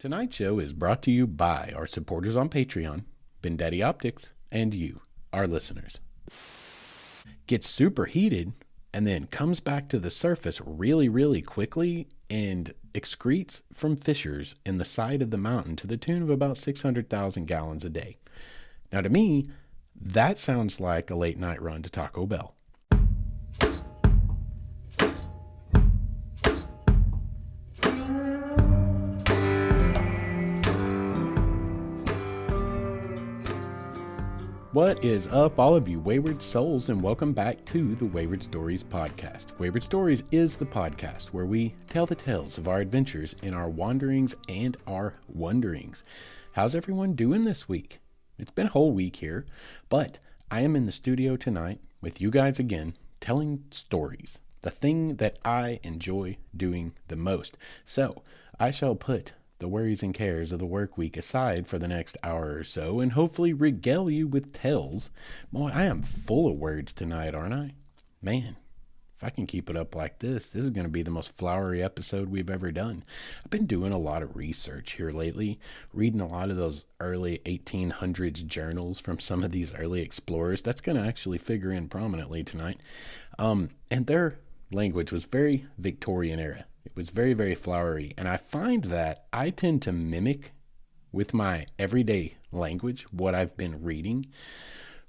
Tonight's show is brought to you by our supporters on Patreon, Bendaddy Optics, and you, our listeners. Gets super heated and then comes back to the surface really quickly and excretes from fissures in the side of the mountain to the tune of about 600,000 gallons a day. Now to me, that sounds like a late night run to Taco Bell. What is up, all of you wayward souls, and welcome back to the Wayward Stories podcast. Wayward Stories is the podcast where we tell the tales of our adventures in our wanderings and our wonderings. How's everyone doing this week? It's been a whole week here, but I am in the studio tonight with you guys again, telling stories, the thing that I enjoy doing the most. So I shall put the worries and cares of the work week aside for the next hour or so and hopefully regale you with tales. Boy, I am full of words tonight, aren't I? Man, if I can keep it up like this is going to be the most flowery episode we've ever done. I've been doing a lot of research here lately, reading a lot of those early 1800s journals from some of these early explorers. That's going to actually figure in prominently tonight. And their language was very Victorian era. It was very flowery, and I find that I tend to mimic with my everyday language what I've been reading,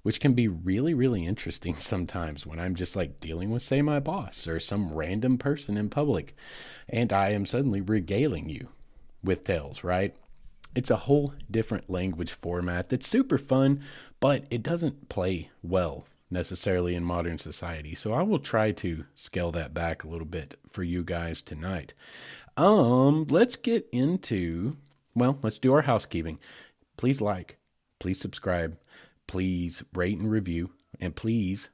which can be really interesting sometimes when I'm just like dealing with, say, my boss or some random person in public, and I am suddenly regaling you with tales, right? It's a whole different language format that's super fun, but it doesn't play well necessarily in modern society. So I will try to scale that back a little bit for you guys tonight. Let's get into, let's do our housekeeping. Please like, please subscribe, please rate and review, and please,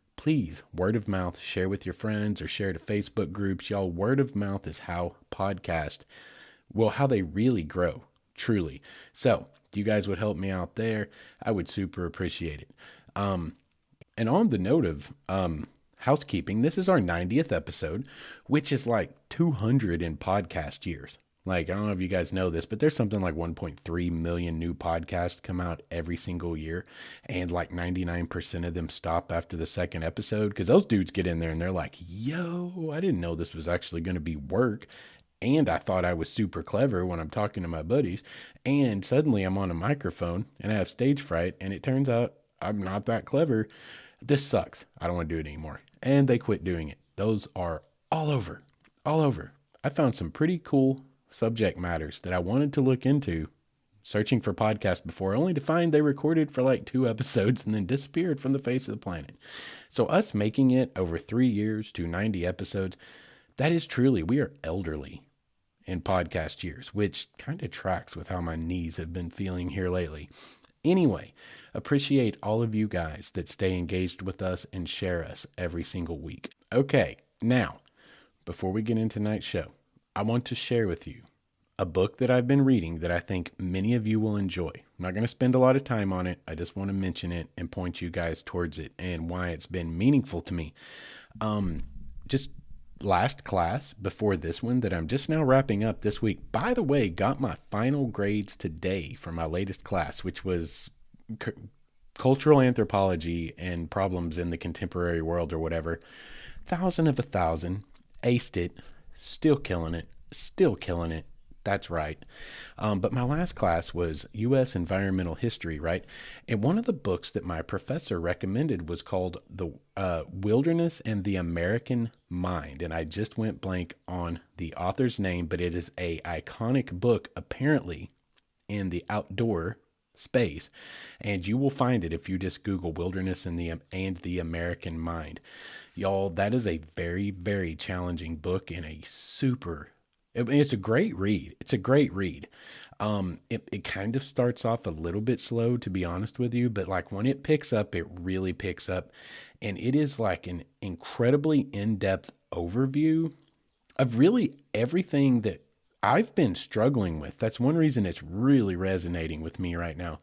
word of mouth, share with your friends or share to Facebook groups. Y'all, word of mouth is how how they really grow, truly. So if you guys would help me out there, I would super appreciate it. And on the note of housekeeping, this is our 90th episode, which is like 200 in podcast years. Like, I don't know if you guys know this, but there's something like 1.3 million new podcasts come out every single year. And like 99% of them stop after the second episode because those dudes get in there and they're like, yo, I didn't know this was actually going to be work. And I thought I was super clever when I'm talking to my buddies. And suddenly I'm on a microphone and I have stage fright. And it turns out I'm not that clever. This sucks. I don't want to do it anymore. And they quit doing it. Those are all over. I found some pretty cool subject matters that I wanted to look into searching for podcasts before, only to find they recorded for like 2 episodes and then disappeared from the face of the planet. So us making it over 3 years to 90 episodes, that is truly, we are elderly in podcast years, which kind of tracks with how my knees have been feeling here lately. Anyway, appreciate all of you guys that stay engaged with us and share us every single week. Okay, now, before we get into tonight's show, I want to share with you a book that I've been reading that I think many of you will enjoy. I'm not going to spend a lot of time on it. I just want to mention it and point you guys towards it and why it's been meaningful to me. Just last class before this one that I'm just now wrapping up this week, by the way, got my final grades today for my latest class, which was cultural anthropology and problems in the contemporary world or whatever. 1,000 of 1,000, aced it, still killing it. That's right. But my last class was U.S. environmental history, right? And one of the books that my professor recommended was called The Wilderness and the American Mind. And I just went blank on the author's name, but it is a iconic book, apparently, in the outdoor space. And you will find it if you just Google Wilderness and the American Mind. Y'all, that is a very challenging book and it's a great read. It kind of starts off a little bit slow, to be honest with you, but like when it picks up, it really picks up. And it is like an incredibly in-depth overview of really everything that I've been struggling with. That's one reason it's really resonating with me right now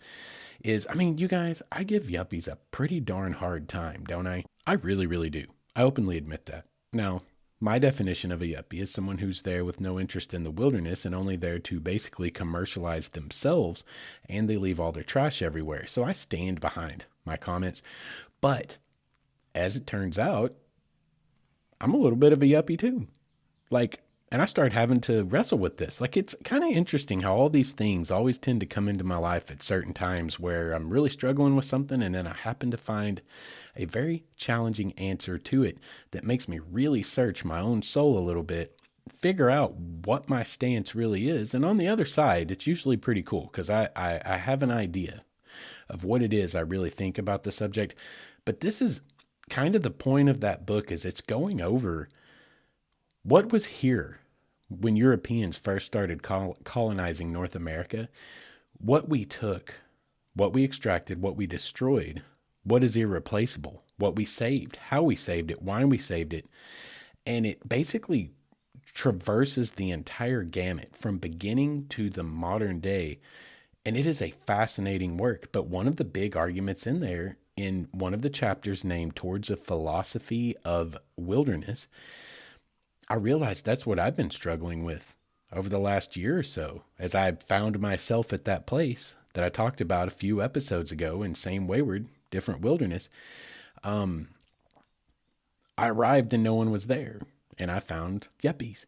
is, you guys, I give yuppies a pretty darn hard time, don't I? I really do. I openly admit that. Now, my definition of a yuppie is someone who's there with no interest in the wilderness and only there to basically commercialize themselves, and they leave all their trash everywhere. So I stand behind my comments. But as it turns out, I'm a little bit of a yuppie too. Like, and I started having to wrestle with this. Like, it's kind of interesting how all these things always tend to come into my life at certain times where I'm really struggling with something, and then I happen to find a very challenging answer to it that makes me really search my own soul a little bit, figure out what my stance really is. And on the other side, it's usually pretty cool because I have an idea of what it is I really think about the subject. But this is kind of the point of that book, is it's going over what was here when Europeans first started colonizing North America, what we took, what we extracted, what we destroyed, what is irreplaceable, what we saved, how we saved it, why we saved it. And it basically traverses the entire gamut from beginning to the modern day. And it is a fascinating work. But one of the big arguments in there, in one of the chapters named Towards a Philosophy of Wilderness, I realized that's what I've been struggling with over the last year or so, as I found myself at that place that I talked about a few episodes ago in Same Wayward, Different Wilderness. I arrived and no one was there, and I found yuppies.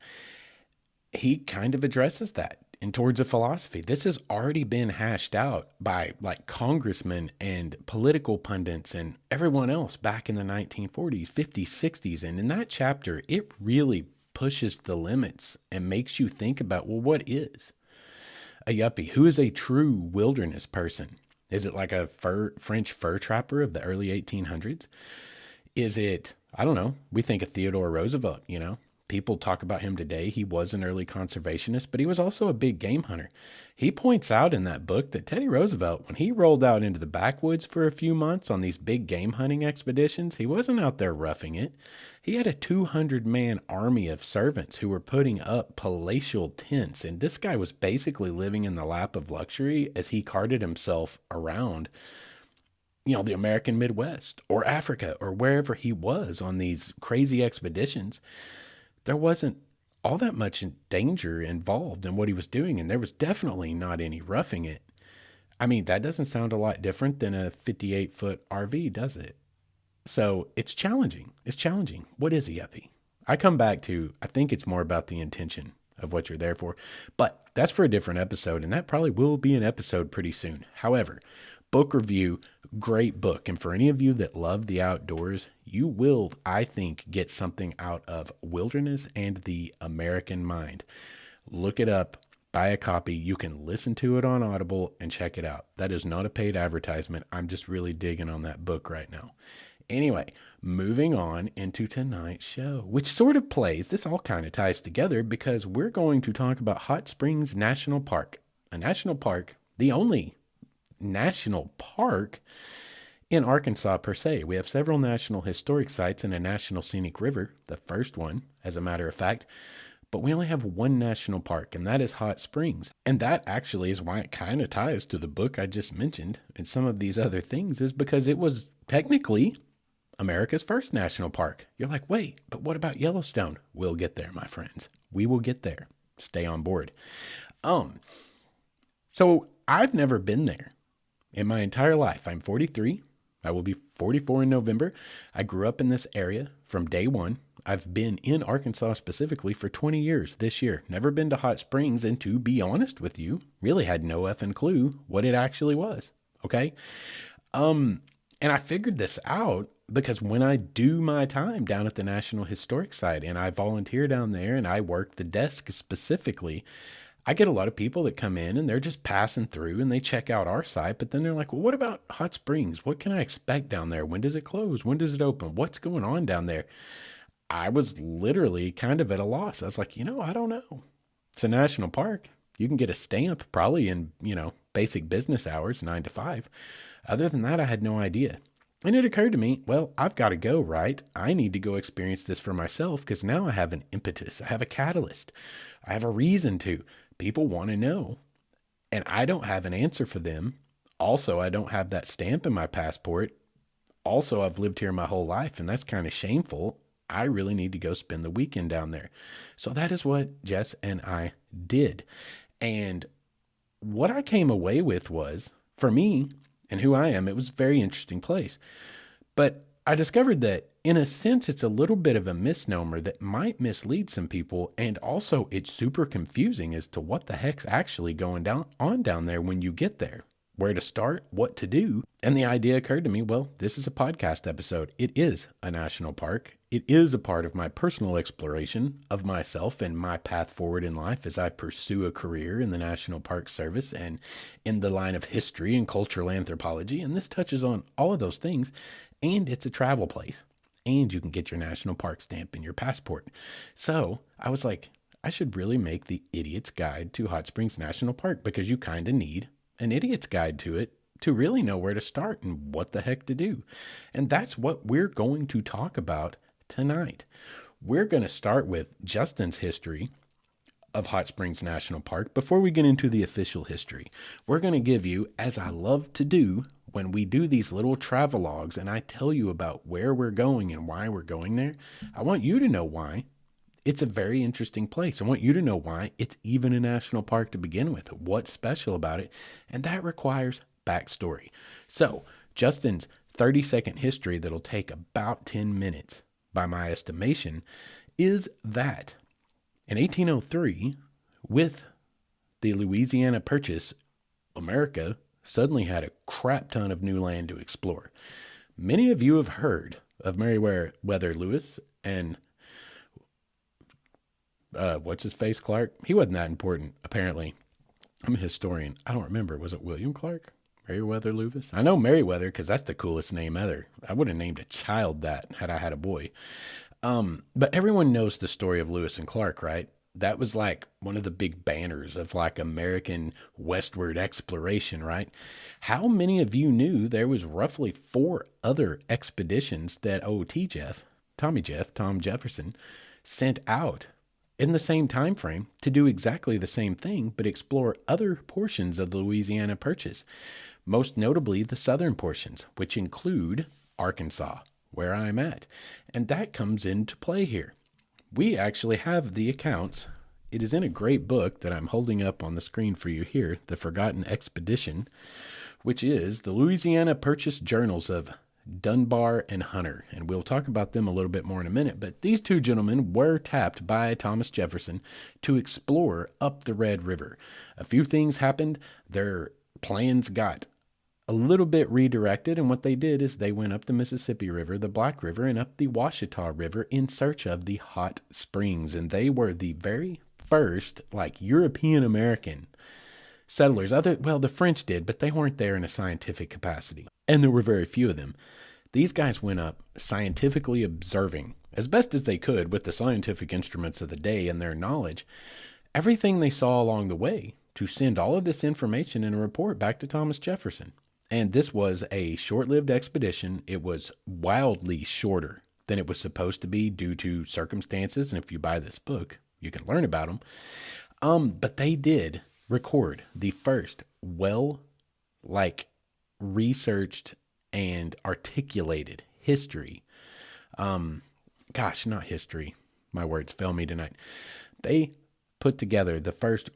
He kind of addresses that in Towards a Philosophy. This has already been hashed out by like congressmen and political pundits and everyone else back in the 1940s, 50s, 60s. And in that chapter, it really pushes the limits and makes you think about, well, what is a yuppie? Who is a true wilderness person? Is it like a French fur trapper of the early 1800s? Is it, I don't know, we think of Theodore Roosevelt, you know? People talk about him today. He was an early conservationist, but he was also a big game hunter. He points out in that book that Teddy Roosevelt, when he rolled out into the backwoods for a few months on these big game hunting expeditions, he wasn't out there roughing it. He had a 200-man army of servants who were putting up palatial tents, and this guy was basically living in the lap of luxury as he carted himself around, you know, the American Midwest or Africa or wherever he was on these crazy expeditions. There wasn't all that much danger involved in what he was doing, and there was definitely not any roughing it. I mean, that doesn't sound a lot different than a 58-foot RV, does it? So it's challenging. It's challenging. What is a yuppie? I come back to, I think it's more about the intention of what you're there for, but that's for a different episode, and that probably will be an episode pretty soon. However, book review, great book. And for any of you that love the outdoors, you will, I think, get something out of Wilderness and the American Mind. Look it up, buy a copy. You can listen to it on Audible and check it out. That is not a paid advertisement. I'm just really digging on that book right now. Anyway, moving on into tonight's show, which sort of plays, this all kind of ties together because we're going to talk about Hot Springs National Park, a national park, the only national park in Arkansas per se. We have several national historic sites and a national scenic river, the first one, as a matter of fact, but we only have one national park, and that is Hot Springs. And that actually is why it kind of ties to the book I just mentioned and some of these other things, is because it was technically America's first national park. You're like, wait, but what about Yellowstone? We'll get there, my friends. We will get there. Stay on board. So I've never been there in my entire life. I'm 43. I will be 44 in November. I grew up in this area from day one. I've been in Arkansas specifically for 20 years this year. Never been to Hot Springs, and to be honest with you, really had no effing clue what it actually was. Okay. And I figured this out because when I do my time down at the National Historic Site and I volunteer down there and I work the desk specifically, I get a lot of people that come in and they're just passing through and they check out our site, but then they're like, well, what about Hot Springs? What can I expect down there? When does it close? When does it open? What's going on down there? I was literally kind of at a loss. I was like, I don't know. It's a national park. You can get a stamp probably in, basic business hours, 9 to 5. Other than that, I had no idea. And it occurred to me, well, I've got to go, right? I need to go experience this for myself because now I have an impetus. I have a catalyst. I have a reason to. People want to know. And I don't have an answer for them. Also, I don't have that stamp in my passport. Also, I've lived here my whole life, and that's kind of shameful. I really need to go spend the weekend down there. So that is what Jess and I did. And what I came away with was, for me and who I am, it was a very interesting place. But I discovered that in a sense, it's a little bit of a misnomer that might mislead some people. And also it's super confusing as to what the heck's actually going down there when you get there, where to start, what to do. And the idea occurred to me, well, this is a podcast episode. It is a national park. It is a part of my personal exploration of myself and my path forward in life as I pursue a career in the National Park Service and in the line of history and cultural anthropology. And this touches on all of those things. And it's a travel place. And you can get your national park stamp in your passport. So I was like, I should really make the Idiot's Guide to Hot Springs National Park, because you kind of need an idiot's guide to it to really know where to start and what the heck to do. And that's what we're going to talk about tonight. We're going to start with Justin's history of Hot Springs National Park before we get into the official history. We're going to give you, as I love to do when we do these little travelogues and I tell you about where we're going and why we're going there, I want you to know why. It's a very interesting place. I want you to know why it's even a national park to begin with, what's special about it, and that requires backstory. So, Justin's 30-second history that'll take about 10 minutes, by my estimation, is that in 1803, with the Louisiana Purchase, America suddenly had a crap ton of new land to explore. Many of you have heard of Meriwether Lewis and what's his face, Clark? He wasn't that important, apparently. I'm a historian. I don't remember. Was it William Clark? Meriwether Lewis? I know Meriwether because that's the coolest name ever. I would have named a child that had I had a boy. But everyone knows the story of Lewis and Clark, right? That was like one of the big banners of like American westward exploration, right? How many of you knew there was roughly 4 other expeditions that Tom Jefferson, sent out in the same time frame to do exactly the same thing, but explore other portions of the Louisiana Purchase, most notably the southern portions, which include Arkansas, where I'm at. And that comes into play here. We actually have the accounts. It is in a great book that I'm holding up on the screen for you here, The Forgotten Expedition, which is the Louisiana Purchase Journals of Dunbar and Hunter, and we'll talk about them a little bit more in a minute. But these two gentlemen were tapped by Thomas Jefferson to explore up the Red River. A few things happened. Their plans got a little bit redirected, and what they did is they went up the Mississippi River, the Black River, and up the Washita River in search of the hot springs. And they were the very first European American settlers. The French did, but they weren't there in a scientific capacity. And there were very few of them. These guys went up scientifically observing, as best as they could with the scientific instruments of the day and their knowledge, everything they saw along the way, to send all of this information in a report back to Thomas Jefferson. And this was a short-lived expedition. It was wildly shorter than it was supposed to be due to circumstances. And if you buy this book, you can learn about them. But they did record the first researched and articulated history. Not history. My words fail me tonight. They put together the first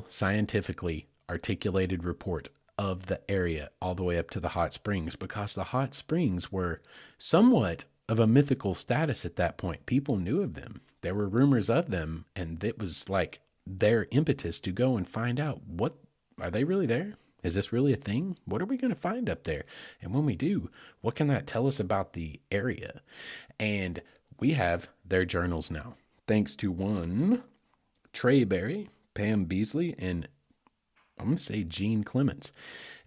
scientifically articulated report of the area all the way up to the hot springs, because the hot springs were somewhat of a mythical status at that point. People knew of them. There were rumors of them, and it was like their impetus to go and find out, what are they really there? Is this really a thing? What are we going to find up there? And when we do, what can that tell us about the area? And we have their journals now, thanks to one Trey Berry, Pam Beasley, and I'm going to say Gene Clements.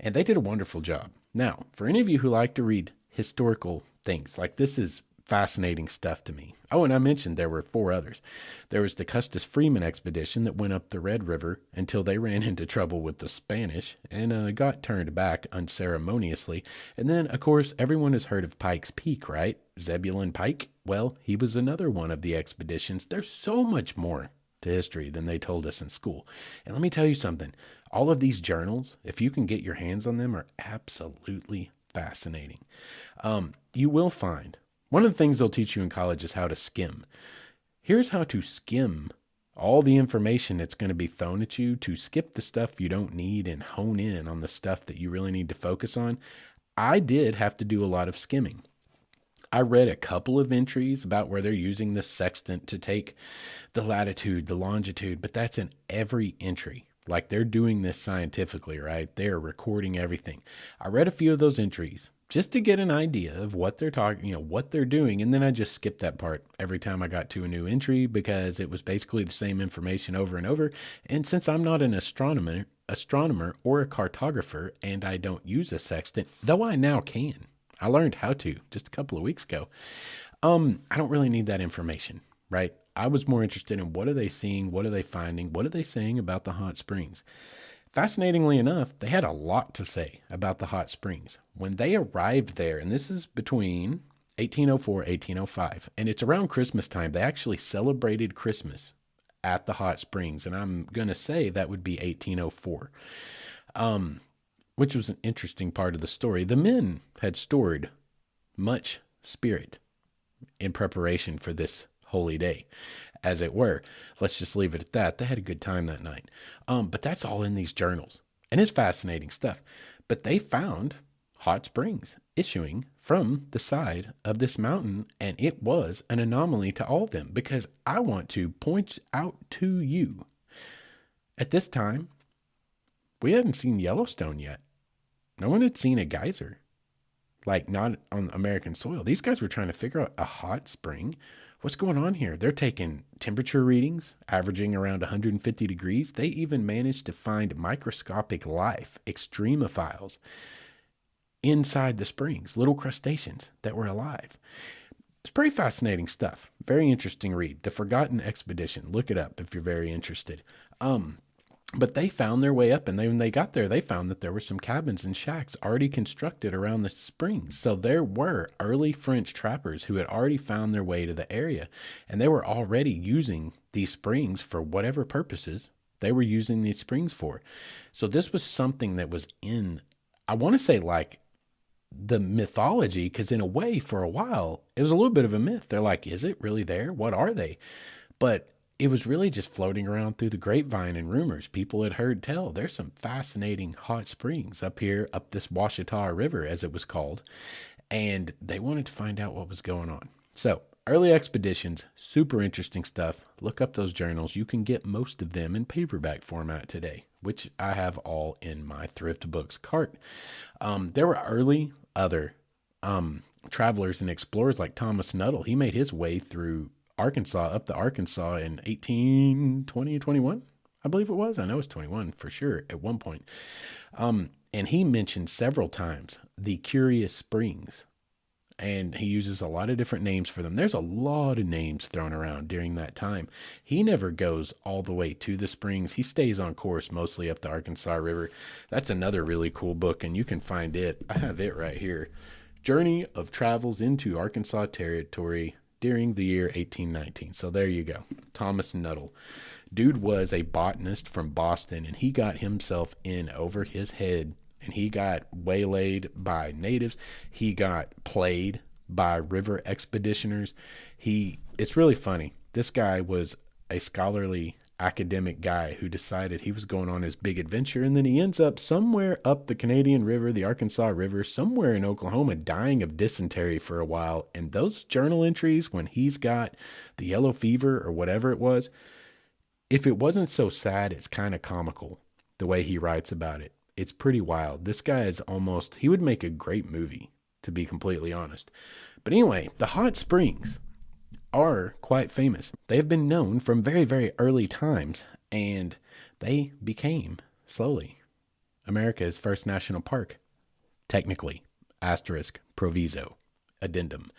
And they did a wonderful job. Now, for any of you who like to read historical things, this is fascinating stuff to me. Oh, and I mentioned there were 4 others. There was the Custis Freeman expedition that went up the Red River until they ran into trouble with the Spanish and got turned back unceremoniously. And then, of course, everyone has heard of Pike's Peak, right? Zebulon Pike. Well, he was another one of the expeditions. There's so much more to history than they told us in school. And let me tell you something. All of these journals, if you can get your hands on them, are absolutely fascinating. You will find One of the things they'll teach you in college is how to skim. Here's how to skim all the information that's going to be thrown at you, to skip the stuff you don't need and hone in on the stuff that you really need to focus on. I did have to do a lot of skimming. I read a couple of entries about where they're using the sextant to take the latitude, the longitude, but that's in every entry. Like, they're doing this scientifically, right? They're recording everything. I read a few of those entries just to get an idea of what they're talking, what they're doing. And then I just skipped that part every time I got to a new entry because it was basically the same information over and over. And since I'm not an astronomer or a cartographer, and I don't use a sextant, though I now can. I learned how to just a couple of weeks ago. I don't really need that information, right? I was more interested in what are they seeing? What are they finding? What are they saying about the hot springs? Fascinatingly enough, they had a lot to say about the hot springs. When they arrived there, and this is between 1804, 1805, and it's around Christmas time, they actually celebrated Christmas at the hot springs. And I'm going to say that would be 1804. Which was an interesting part of the story. The men had stored much spirit in preparation for this holy day, as it were. Let's just leave it at that. They had a good time that night. But that's all in these journals, and it's fascinating stuff. But they found hot springs issuing from the side of this mountain, and it was an anomaly to all of them, because I want to point out to you, at this time, we hadn't seen Yellowstone yet. No one had seen a geyser, like not on American soil. These guys were trying to figure out a hot spring. What's going on here? They're taking temperature readings, averaging around 150 degrees. They even managed to find microscopic life, extremophiles, inside the springs, little crustaceans that were alive. It's pretty fascinating stuff. Very interesting read. The Forgotten Expedition. Look it up if you're very interested. But they found their way up, and when they got there, they found that there were some cabins and shacks already constructed around the springs. So there were early French trappers who had already found their way to the area, and they were already using these springs for whatever purposes they were using these springs for. So this was something that was in, I want to say, like the mythology, because in a way, for a while, it was a little bit of a myth. They're like, is it really there? What are they? But it was really just floating around through the grapevine and rumors. People had heard tell there's some fascinating hot springs up here, up this Washita River, as it was called. And they wanted to find out what was going on. So early expeditions, super interesting stuff. Look up those journals. You can get most of them in paperback format today, which I have all in my thrift books cart. There were early other travelers and explorers like Thomas Nuttall. He made his way through Arkansas, up the Arkansas in 1820, 21, I believe it was. I know it's 21 for sure at one point. And he mentioned several times the Curious Springs, and he uses a lot of different names for them. There's a lot of names thrown around during that time. He never goes all the way to the springs. He stays on course mostly up the Arkansas River. That's another really cool book, and you can find it. I have it right here. Journey of Travels into Arkansas Territory during the year 1819. So there you go. Thomas Nuttall. Dude was a botanist from Boston, and he got himself in over his head, and he got waylaid by natives. He got played by river expeditioners. It's really funny. This guy was a scholarly academic guy who decided he was going on his big adventure, and then he ends up somewhere up the Canadian River, the Arkansas River, somewhere in Oklahoma, dying of dysentery for a while. And those journal entries, when he's got the yellow fever or whatever it was, if it wasn't so sad, it's kind of comical the way he writes about it. It's pretty wild. This guy is he would make a great movie, to be completely honest. But anyway, the hot springs are quite famous. They have been known from very, very early times, and they became, slowly, America's first national park. Technically. Asterisk, proviso, addendum.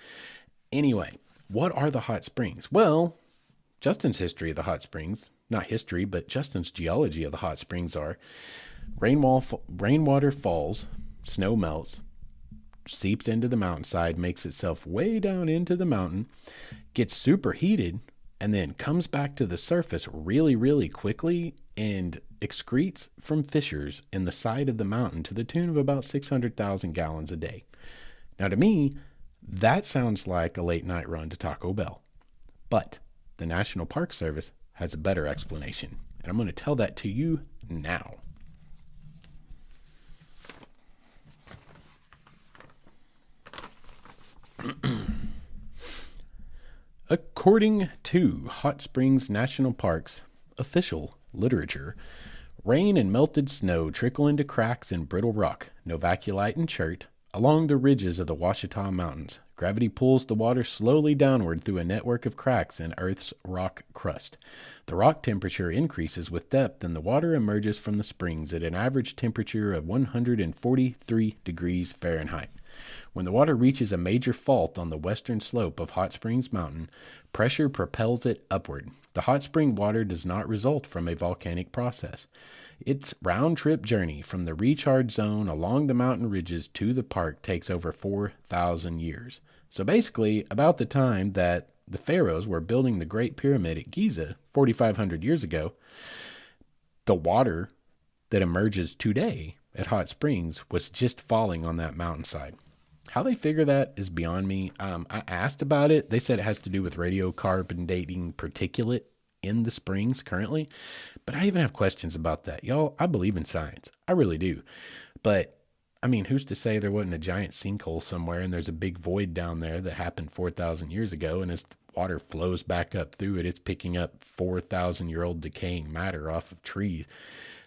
Anyway, what are the hot springs? Well, Justin's history of the hot springs, not history, but Justin's geology of the hot springs are rainwater falls, snow melts, seeps into the mountainside, makes itself way down into the mountain, gets superheated, and then comes back to the surface really, really quickly and excretes from fissures in the side of the mountain to the tune of about 600,000 gallons a day. Now, to me, That sounds like a late night run to Taco Bell. But the National Park Service has a better explanation, and I'm going to tell that to you now. According to Hot Springs National Park's official literature, rain and melted snow trickle into cracks in brittle rock, novaculite and chert, along the ridges of the Ouachita Mountains. Gravity pulls the water slowly downward through a network of cracks in Earth's rock crust. The rock temperature increases with depth, and the water emerges from the springs at an average temperature of 143 degrees Fahrenheit. When the water reaches a major fault on the western slope of Hot Springs Mountain, pressure propels it upward. The hot spring water does not result from a volcanic process. Its round-trip journey from the recharge zone along the mountain ridges to the park takes over 4,000 years. So basically, about the time that the pharaohs were building the Great Pyramid at Giza 4,500 years ago, the water that emerges today at Hot Springs was just falling on that mountainside. How they figure that is beyond me. I asked about it. They said it has to do with radiocarbon dating particulate in the springs currently. But I even have questions about that. Y'all, I believe in science. I really do. But, I mean, who's to say there wasn't a giant sinkhole somewhere and there's a big void down there that happened 4,000 years ago, and as the water flows back up through it, it's picking up 4,000-year-old decaying matter off of trees.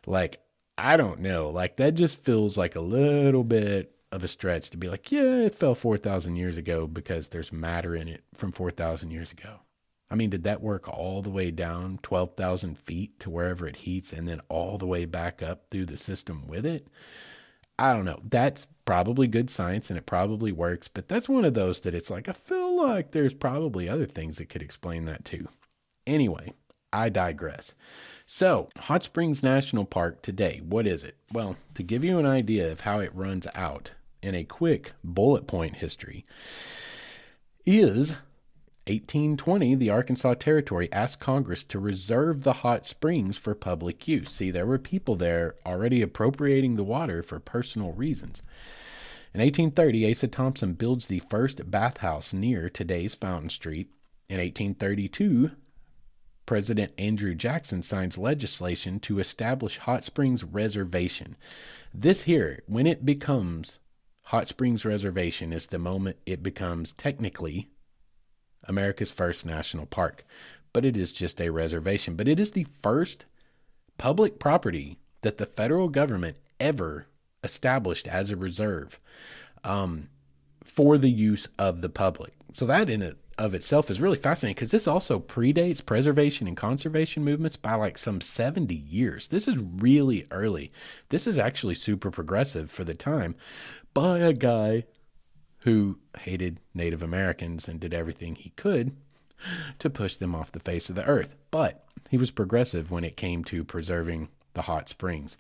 Like, I don't know. Like, that just feels like a little bit of a stretch to be like, yeah, it fell 4,000 years ago because there's matter in it from 4,000 years ago. I mean, did that work all the way down 12,000 feet to wherever it heats and then all the way back up through the system with it? I don't know. That's probably good science and it probably works, but that's one of those that it's like, I feel like there's probably other things that could explain that too. Anyway, I digress. So, Hot Springs National Park today, what is it? Well, to give you an idea of how it runs out in a quick bullet point history, is 1820, the Arkansas Territory asked Congress to reserve the hot springs for public use. See, there were people there already appropriating the water for personal reasons. In 1830, Asa Thompson builds the first bathhouse near today's Fountain Street. In 1832, President Andrew Jackson signs legislation to establish Hot Springs Reservation. This here, when it becomes Hot Springs Reservation, is the moment it becomes technically America's first national park. But it is just a reservation. But it is the first public property that the federal government ever established as a reserve for the use of the public. So that in it of itself is really fascinating, because this also predates preservation and conservation movements by like some 70 years. This is really early. This is actually super progressive for the time by a guy who hated Native Americans and did everything he could to push them off the face of the earth. But he was progressive when it came to preserving the hot springs.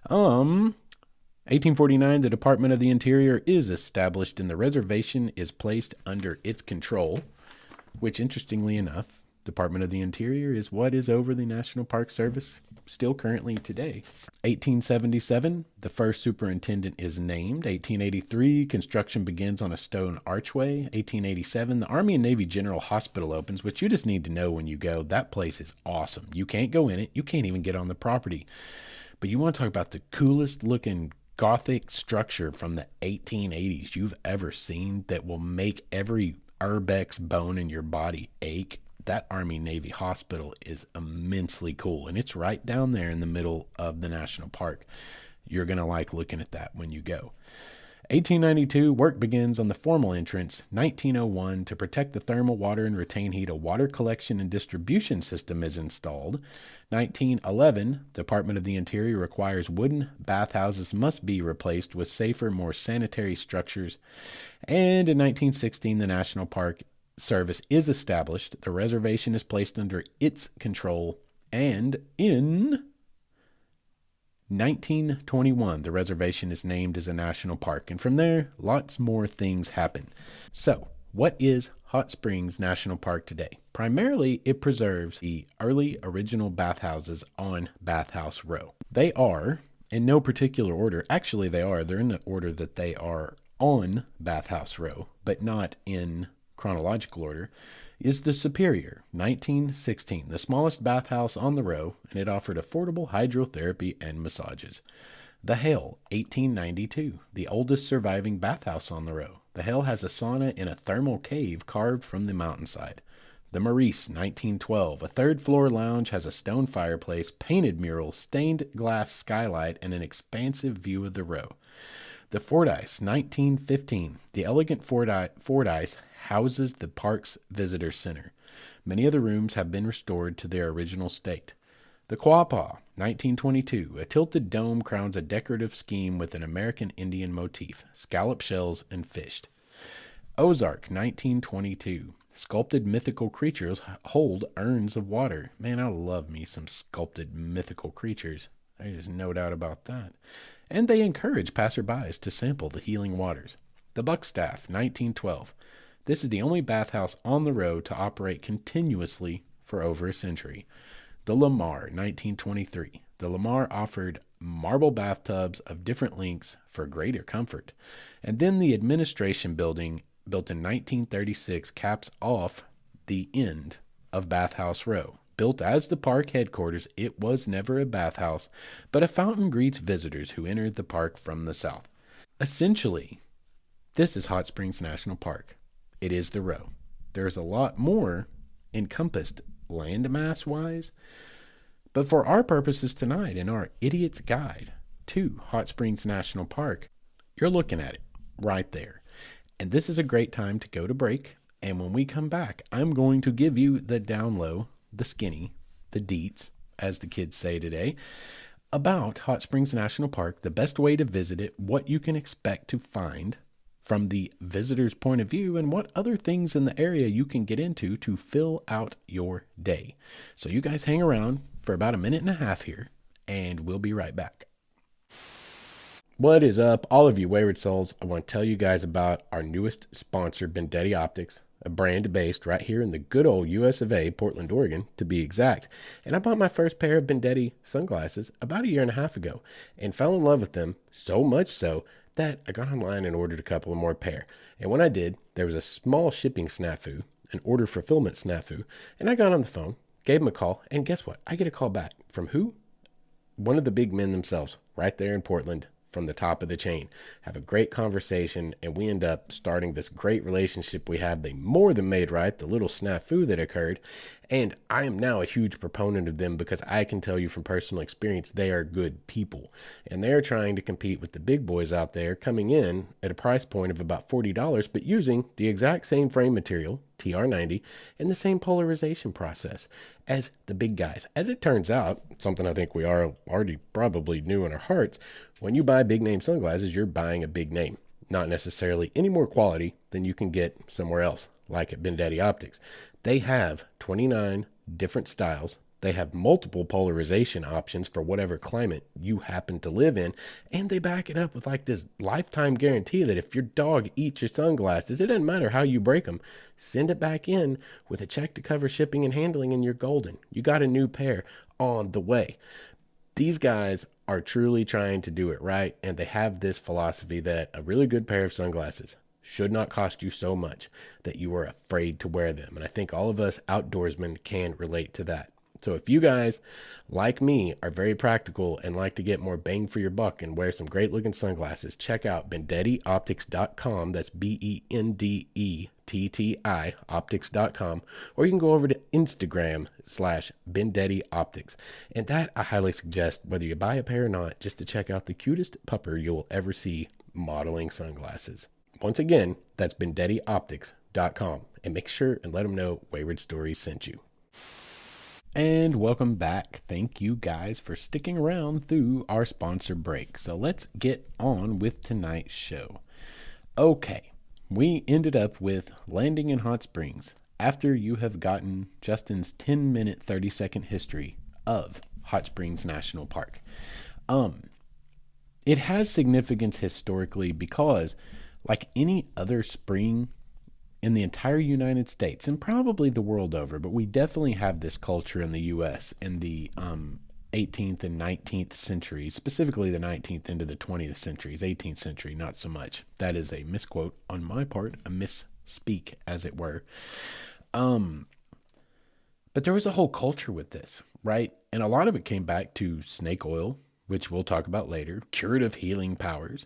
1849, the Department of the Interior is established and the reservation is placed under its control, which, interestingly enough, Department of the Interior is what is over the National Park Service still currently today. 1877, the first superintendent is named. 1883, construction begins on a stone archway. 1887, the Army and Navy General Hospital opens, which you just need to know when you go. That place is awesome. You can't go in it. You can't even get on the property. But you want to talk about the coolest looking Gothic structure from the 1880s you've ever seen that will make every urbex bone in your body ache. That Army-Navy hospital is immensely cool, and it's right down there in the middle of the national park. You're going to like looking at that when you go. 1892, work begins on the formal entrance. 1901, to protect the thermal water and retain heat, a water collection and distribution system is installed. 1911, Department of the Interior requires wooden bathhouses must be replaced with safer, more sanitary structures. And in 1916, the National Park Service is established. The reservation is placed under its control. And in 1921, the reservation is named as a national park. And from there, lots more things happen. So, what is Hot Springs National Park today? Primarily, it preserves the early original bathhouses on Bathhouse Row. They are, in no particular order, actually they are, they're in the order that they are on Bathhouse Row, but not in chronological order, is the Superior, 1916, the smallest bathhouse on the row, and it offered affordable hydrotherapy and massages. The Hale, 1892, the oldest surviving bathhouse on the row. The Hale has a sauna in a thermal cave carved from the mountainside. The Maurice, 1912, a third-floor lounge, has a stone fireplace, painted murals, stained glass skylight, and an expansive view of the row. The Fordyce, 1915, the elegant Fordyce houses the park's visitor center. Many of the rooms have been restored to their original state. The Quapaw, 1922, a tilted dome crowns a decorative scheme with an American Indian motif, scallop shells, and fish. Ozark, 1922, sculpted mythical creatures hold urns of water. Man, I love me some sculpted mythical creatures. There's no doubt about that. And they encourage passerbys to sample the healing waters. The Buckstaff, 1912. This is the only bathhouse on the road to operate continuously for over a century. The Lamar, 1923. The Lamar offered marble bathtubs of different lengths for greater comfort. And then the administration building, built in 1936, caps off the end of Bathhouse Row. Built as the park headquarters, it was never a bathhouse, but a fountain greets visitors who enter the park from the south. Essentially, this is Hot Springs National Park. It is the row. There's a lot more encompassed landmass-wise, but for our purposes tonight in our Idiot's Guide to Hot Springs National Park, you're looking at it right there. And this is a great time to go to break, and when we come back, I'm going to give you the down low, the skinny, the deets, as the kids say today, about Hot Springs National Park, the best way to visit it, what you can expect to find from the visitor's point of view, and what other things in the area you can get into to fill out your day. So you guys hang around for about a minute and a half here, and we'll be right back. What is up, all of you wayward souls? I want to tell you guys about our newest sponsor, Bendetti Optics, a brand based right here in the good old US of A, Portland, Oregon, to be exact. And I bought my first pair of Bendetti sunglasses about 1.5 years ago and fell in love with them, so much so that I got online and ordered a couple of more pair. And when I did, there was a small shipping snafu, an order fulfillment snafu, and I got on the phone, gave them a call, and guess what? I get a call back from who? One of the big men themselves, right there in Portland, from the top of the chain. Have a great conversation, and we end up starting this great relationship we have. They more than made right the little snafu that occurred, and I am now a huge proponent of them because I can tell you from personal experience they are good people, and they're trying to compete with the big boys out there, coming in at a price point of about $40, but using the exact same frame material, TR90, and the same polarization process as the big guys. As it turns out, something I think we are already probably knew in our hearts, when you buy big name sunglasses, you're buying a big name, not necessarily any more quality than you can get somewhere else, like at Bendetti Optics. They have 29 different styles. They have multiple polarization options for whatever climate you happen to live in. And they back it up with like this lifetime guarantee that if your dog eats your sunglasses, it doesn't matter how you break them, send it back in with a check to cover shipping and handling and you're golden. You got a new pair on the way. These guys are truly trying to do it right. And they have this philosophy that a really good pair of sunglasses should not cost you so much that you are afraid to wear them. And I think all of us outdoorsmen can relate to that. So if you guys, like me, are very practical and like to get more bang for your buck and wear some great looking sunglasses, check out BendettiOptics.com. That's BendeTTI optics.com. Or you can go over to Instagram /BendettiOptics. And that I highly suggest, whether you buy a pair or not, just to check out the cutest pupper you'll ever see modeling sunglasses. Once again, that's BendettiOptics.com. And make sure and let them know Wayward Stories sent you. And welcome back. Thank you guys for sticking around through our sponsor break. So let's get on with tonight's show. Okay, we ended up with landing in Hot Springs after you have gotten Justin's 10-minute, 30-second history of Hot Springs National Park. It has significance historically because, like any other spring in the entire United States and probably the world over, but we definitely have this culture in the U.S. in the 18th and 19th centuries, specifically the 19th into the 20th centuries, 18th century, not so much. That is a misquote on my part, a misspeak, as it were. But there was a whole culture with this, right? And a lot of it came back to snake oil, which we'll talk about later, curative healing powers.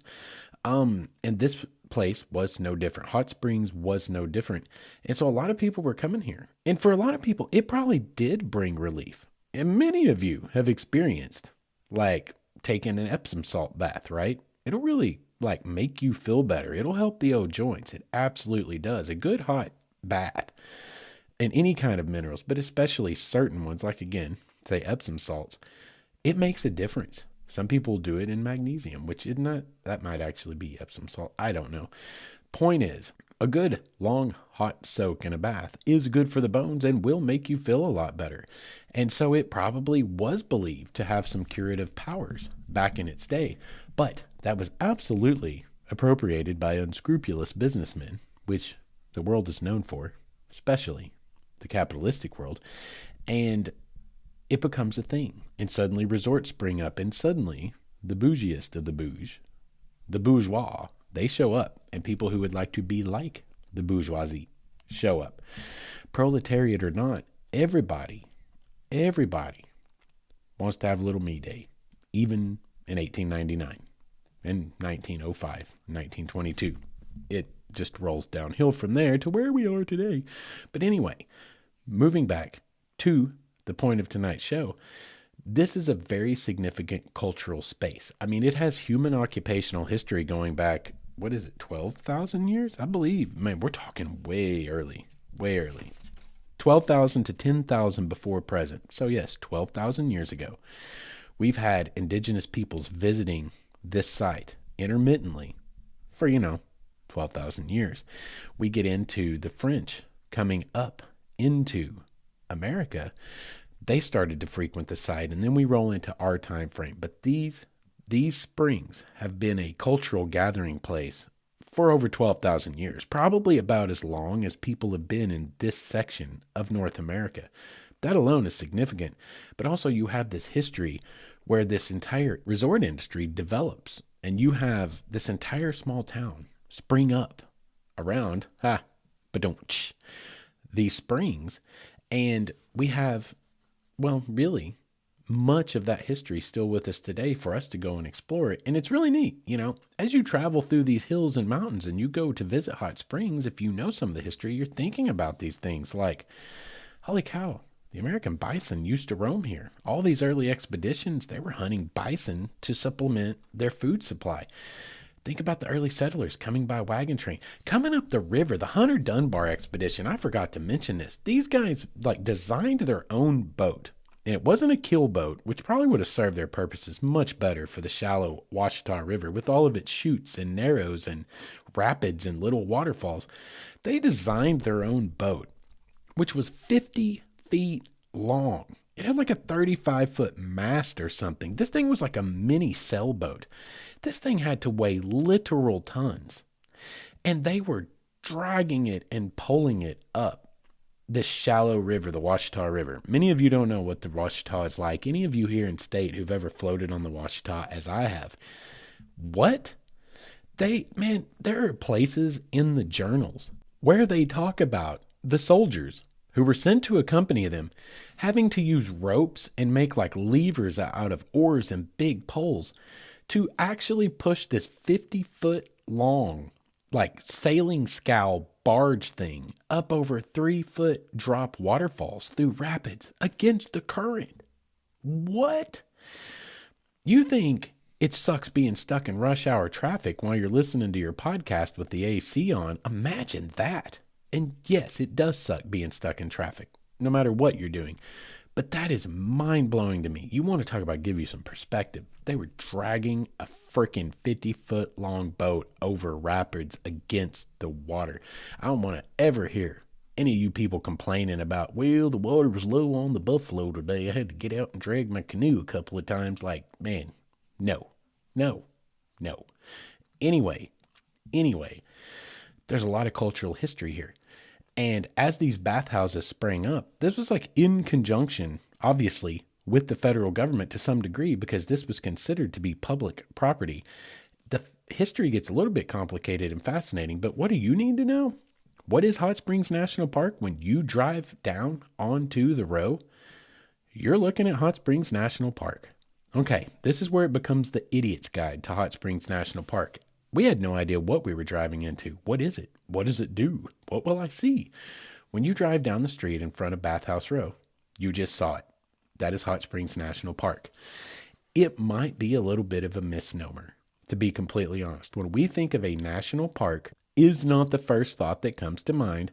And this place was no different. Hot Springs was no different. And so a lot of people were coming here. And for a lot of people, it probably did bring relief. And many of you have experienced like taking an Epsom salt bath, right? It'll really like make you feel better. It'll help the old joints. It absolutely does. A good hot bath in any kind of minerals, but especially certain ones, like again, say Epsom salts, it makes a difference. Some people do it in magnesium, which is not, that might actually be Epsom salt. I don't know. Point is, a good long hot soak in a bath is good for the bones and will make you feel a lot better. And so it probably was believed to have some curative powers back in its day, but that was absolutely appropriated by unscrupulous businessmen, which the world is known for, especially the capitalistic world. And it becomes a thing, and suddenly resorts spring up, and suddenly the bougiest of the the bourgeois, they show up, and people who would like to be like the bourgeoisie show up. Proletariat or not, everybody wants to have a little me day, even in 1899, and 1905, 1922. It just rolls downhill from there to where we are today. But anyway, moving back to the point of tonight's show, this is a very significant cultural space. I mean, it has human occupational history going back, 12,000 years? I believe, man, we're talking way early. 12,000 to 10,000 before present. So yes, 12,000 years ago, we've had indigenous peoples visiting this site intermittently for, 12,000 years. We get into the French coming up into America. They started to frequent the site, and then we roll into our time frame. But these springs have been a cultural gathering place for over 12,000 years, probably about as long as people have been in this section of North America. That alone is significant. But also you have this history where this entire resort industry develops, and you have this entire small town spring up around, these springs. And we have, really much of that history still with us today for us to go and explore it. And it's really neat, as you travel through these hills and mountains and you go to visit hot springs, if you know some of the history, you're thinking about these things like, holy cow, the American bison used to roam here. All these early expeditions, they were hunting bison to supplement their food supply. Think about the early settlers coming by wagon train, coming up the river, the Hunter Dunbar expedition. I forgot to mention this. These guys designed their own boat, and it wasn't a keel boat, which probably would have served their purposes much better for the shallow Washita River with all of its chutes and narrows and rapids and little waterfalls. They designed their own boat, which was 50 feet long. It had like a 35-foot mast or something. This thing was like a mini sailboat. This thing had to weigh literal tons. And they were dragging it and pulling it up this shallow river, the Washita River. Many of you don't know what the Washita is like. Any of you here in state who've ever floated on the Washita, as I have. What? There are places in the journals where they talk about the soldiers who were sent to accompany them having to use ropes and make levers out of oars and big poles to actually push this 50-foot long, sailing scow barge thing up over 3-foot drop waterfalls through rapids against the current. What? You think it sucks being stuck in rush hour traffic while you're listening to your podcast with the AC on? Imagine that. And yes, it does suck being stuck in traffic, no matter what you're doing. But that is mind-blowing to me. You want to talk about give you some perspective. They were dragging a freaking 50-foot long boat over rapids against the water. I don't want to ever hear any of you people complaining about, the water was low on the Buffalo today. I had to get out and drag my canoe a couple of times. No. Anyway, there's a lot of cultural history here. And as these bathhouses sprang up, this was in conjunction, obviously, with the federal government to some degree because this was considered to be public property. The history gets a little bit complicated and fascinating, but what do you need to know? What is Hot Springs National Park? When you drive down onto the row, you're looking at Hot Springs National Park. Okay, this is where it becomes the idiot's guide to Hot Springs National Park. We had no idea what we were driving into. What is it? What does it do? What will I see? When you drive down the street in front of Bathhouse Row, you just saw it. That is Hot Springs National Park. It might be a little bit of a misnomer, to be completely honest. When we think of a national park, is not the first thought that comes to mind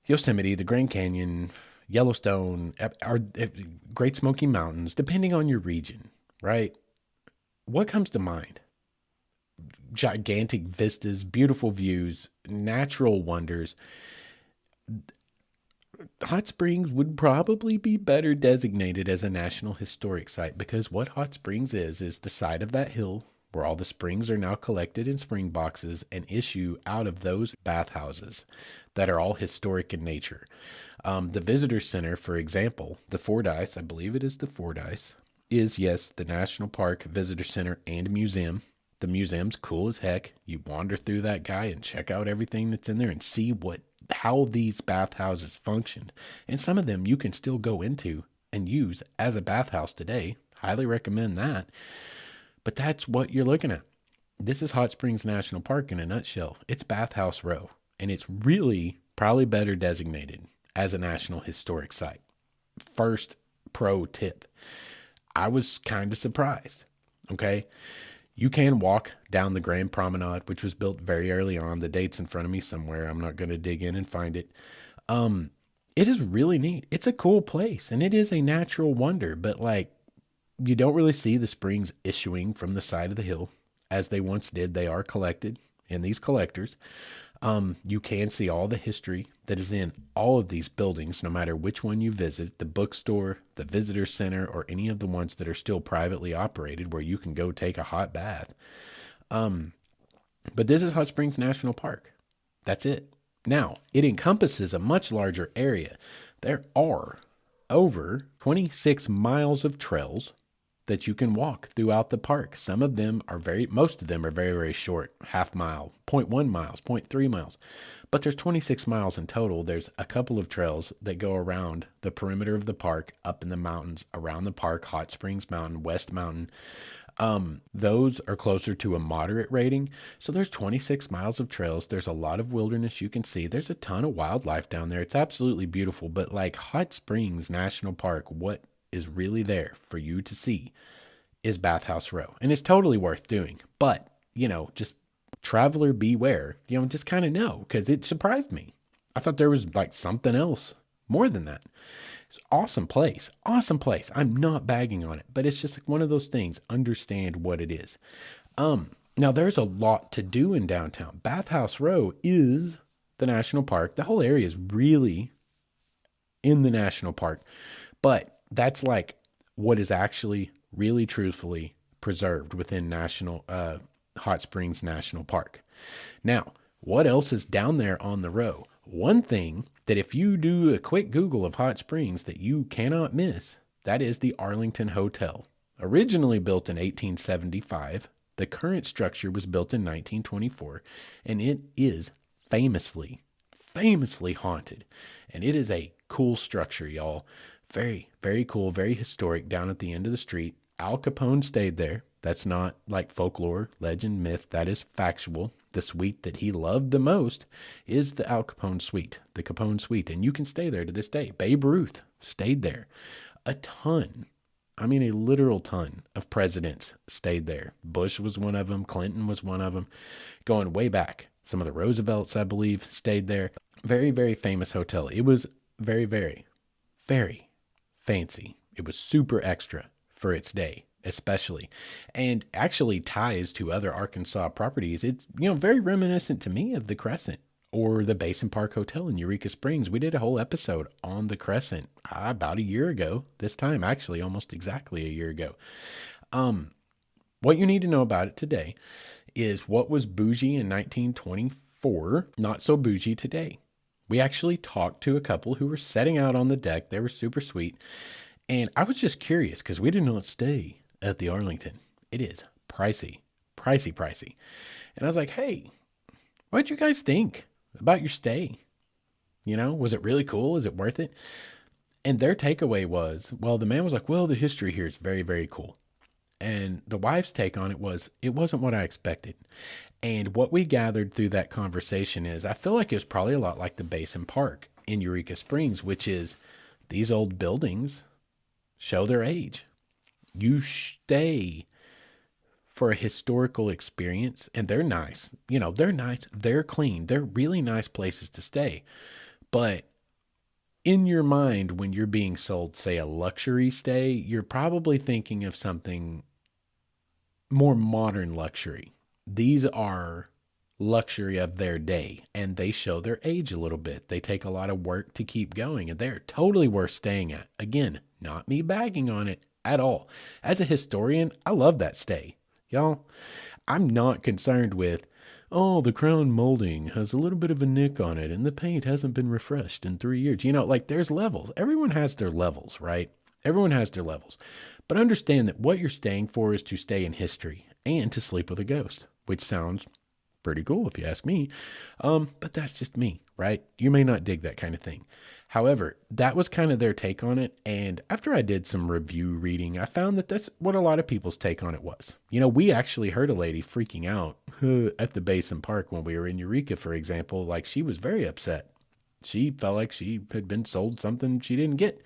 Yosemite, the Grand Canyon, Yellowstone, or Great Smoky Mountains, depending on your region, right? What comes to mind? Gigantic vistas, beautiful views, natural wonders. Hot Springs would probably be better designated as a National Historic Site because what Hot Springs is the side of that hill where all the springs are now collected in spring boxes and issue out of those bathhouses that are all historic in nature. The Visitor Center, for example, the Fordyce, I believe it is the Fordyce, is, yes, the National Park Visitor Center and Museum. The museum's cool as heck. You wander through that guy and check out everything that's in there and see how these bathhouses functioned. And some of them you can still go into and use as a bathhouse today. Highly recommend that. But that's what you're looking at. This is Hot Springs National Park in a nutshell. It's Bathhouse Row, and it's really probably better designated as a National Historic Site. First pro tip. I was kind of surprised. Okay. You can walk down the Grand Promenade, which was built very early on. The date's in front of me somewhere. I'm not going to dig in and find it. It is really neat. It's a cool place, and it is a natural wonder, but you don't really see the springs issuing from the side of the hill as they once did. They are collected in these collectors. You can see all the history that is in all of these buildings, no matter which one you visit, the bookstore, the visitor center, or any of the ones that are still privately operated where you can go take a hot bath. But this is Hot Springs National Park. That's it. Now, it encompasses a much larger area. There are over 26 miles of trails that you can walk throughout the park. Most of them are very, very short, half mile, 0.1 miles, 0.3 miles. But there's 26 miles in total. There's a couple of trails that go around the perimeter of the park, up in the mountains, around the park, Hot Springs Mountain, West Mountain. Those are closer to a moderate rating. So there's 26 miles of trails. There's a lot of wilderness you can see. There's a ton of wildlife down there. It's absolutely beautiful. But Hot Springs National Park, what is really there for you to see is Bathhouse Row. And it's totally worth doing. But, just traveler beware, just kind of know, because it surprised me. I thought there was something else more than that. It's awesome place. Awesome place. I'm not bagging on it, but it's just one of those things. Understand what it is. Now there's a lot to do in downtown. Bathhouse Row is the national park. The whole area is really in the national park, but that's what is actually really truthfully preserved within Hot Springs National Park. Now, what else is down there on the row? One thing that if you do a quick Google of Hot Springs that you cannot miss, that is the Arlington Hotel. Originally built in 1875, the current structure was built in 1924, and it is famously haunted. And it is a cool structure, y'all. Very, very cool, very historic down at the end of the street. Al Capone stayed there. That's not folklore, legend, myth. That is factual. The suite that he loved the most is the Al Capone suite, the Capone suite. And you can stay there to this day. Babe Ruth stayed there. A literal ton of presidents stayed there. Bush was one of them. Clinton was one of them. Going way back. Some of the Roosevelts, I believe, stayed there. Very, very famous hotel. It was very, very, very fancy. It was super extra for its day, especially, and actually ties to other Arkansas properties. It's, very reminiscent to me of the Crescent or the Basin Park Hotel in Eureka Springs. We did a whole episode on the Crescent about a year ago, this time, actually almost exactly a year ago. What you need to know about it today is what was bougie in 1924, not so bougie today. We actually talked to a couple who were setting out on the deck. They were super sweet. And I was just curious because we did not stay at the Arlington. It is pricey, pricey, pricey. And I was like, hey, what'd you guys think about your stay? Was it really cool? Is it worth it? And their takeaway was, well, the man was like, well, the history here is very, very cool. And the wife's take on it was, it wasn't what I expected. And what we gathered through that conversation is, I feel like it was probably a lot like the Basin Park in Eureka Springs, which is these old buildings show their age. You stay for a historical experience, and they're nice. They're nice. They're clean. They're really nice places to stay. But in your mind, when you're being sold, say, a luxury stay, you're probably thinking of something more modern luxury. These are luxury of their day, and they show their age a little bit. They take a lot of work to keep going, and they're totally worth staying at. Again, not me bagging on it at all. As a historian, I love that stay. Y'all, I'm not concerned with, oh, the crown molding has a little bit of a nick on it and the paint hasn't been refreshed in 3 years. There's levels. Everyone has their levels, right? Everyone has their levels. But understand that what you're staying for is to stay in history and to sleep with a ghost, which sounds pretty cool if you ask me. But that's just me, right? You may not dig that kind of thing. However, that was kind of their take on it. And after I did some review reading, I found that that's what a lot of people's take on it was. We actually heard a lady freaking out at the Basin Park when we were in Eureka, for example. Like, she was very upset. She felt like she had been sold something she didn't get.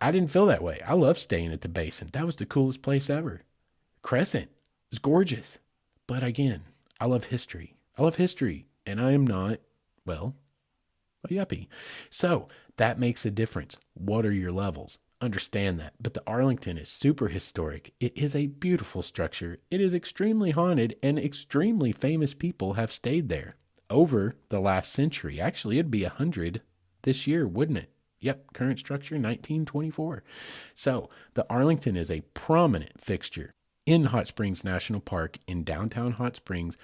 I didn't feel that way. I love staying at the Basin. That was the coolest place ever. Crescent is gorgeous. But again, I love history. And I am not, well, a yuppie. So that makes a difference. What are your levels? Understand that. But the Arlington is super historic. It is a beautiful structure. It is extremely haunted, and extremely famous people have stayed there over the last century. Actually, it'd be 100 this year, wouldn't it? Yep, current structure, 1924. So the Arlington is a prominent fixture in Hot Springs National Park in downtown Hot Springs,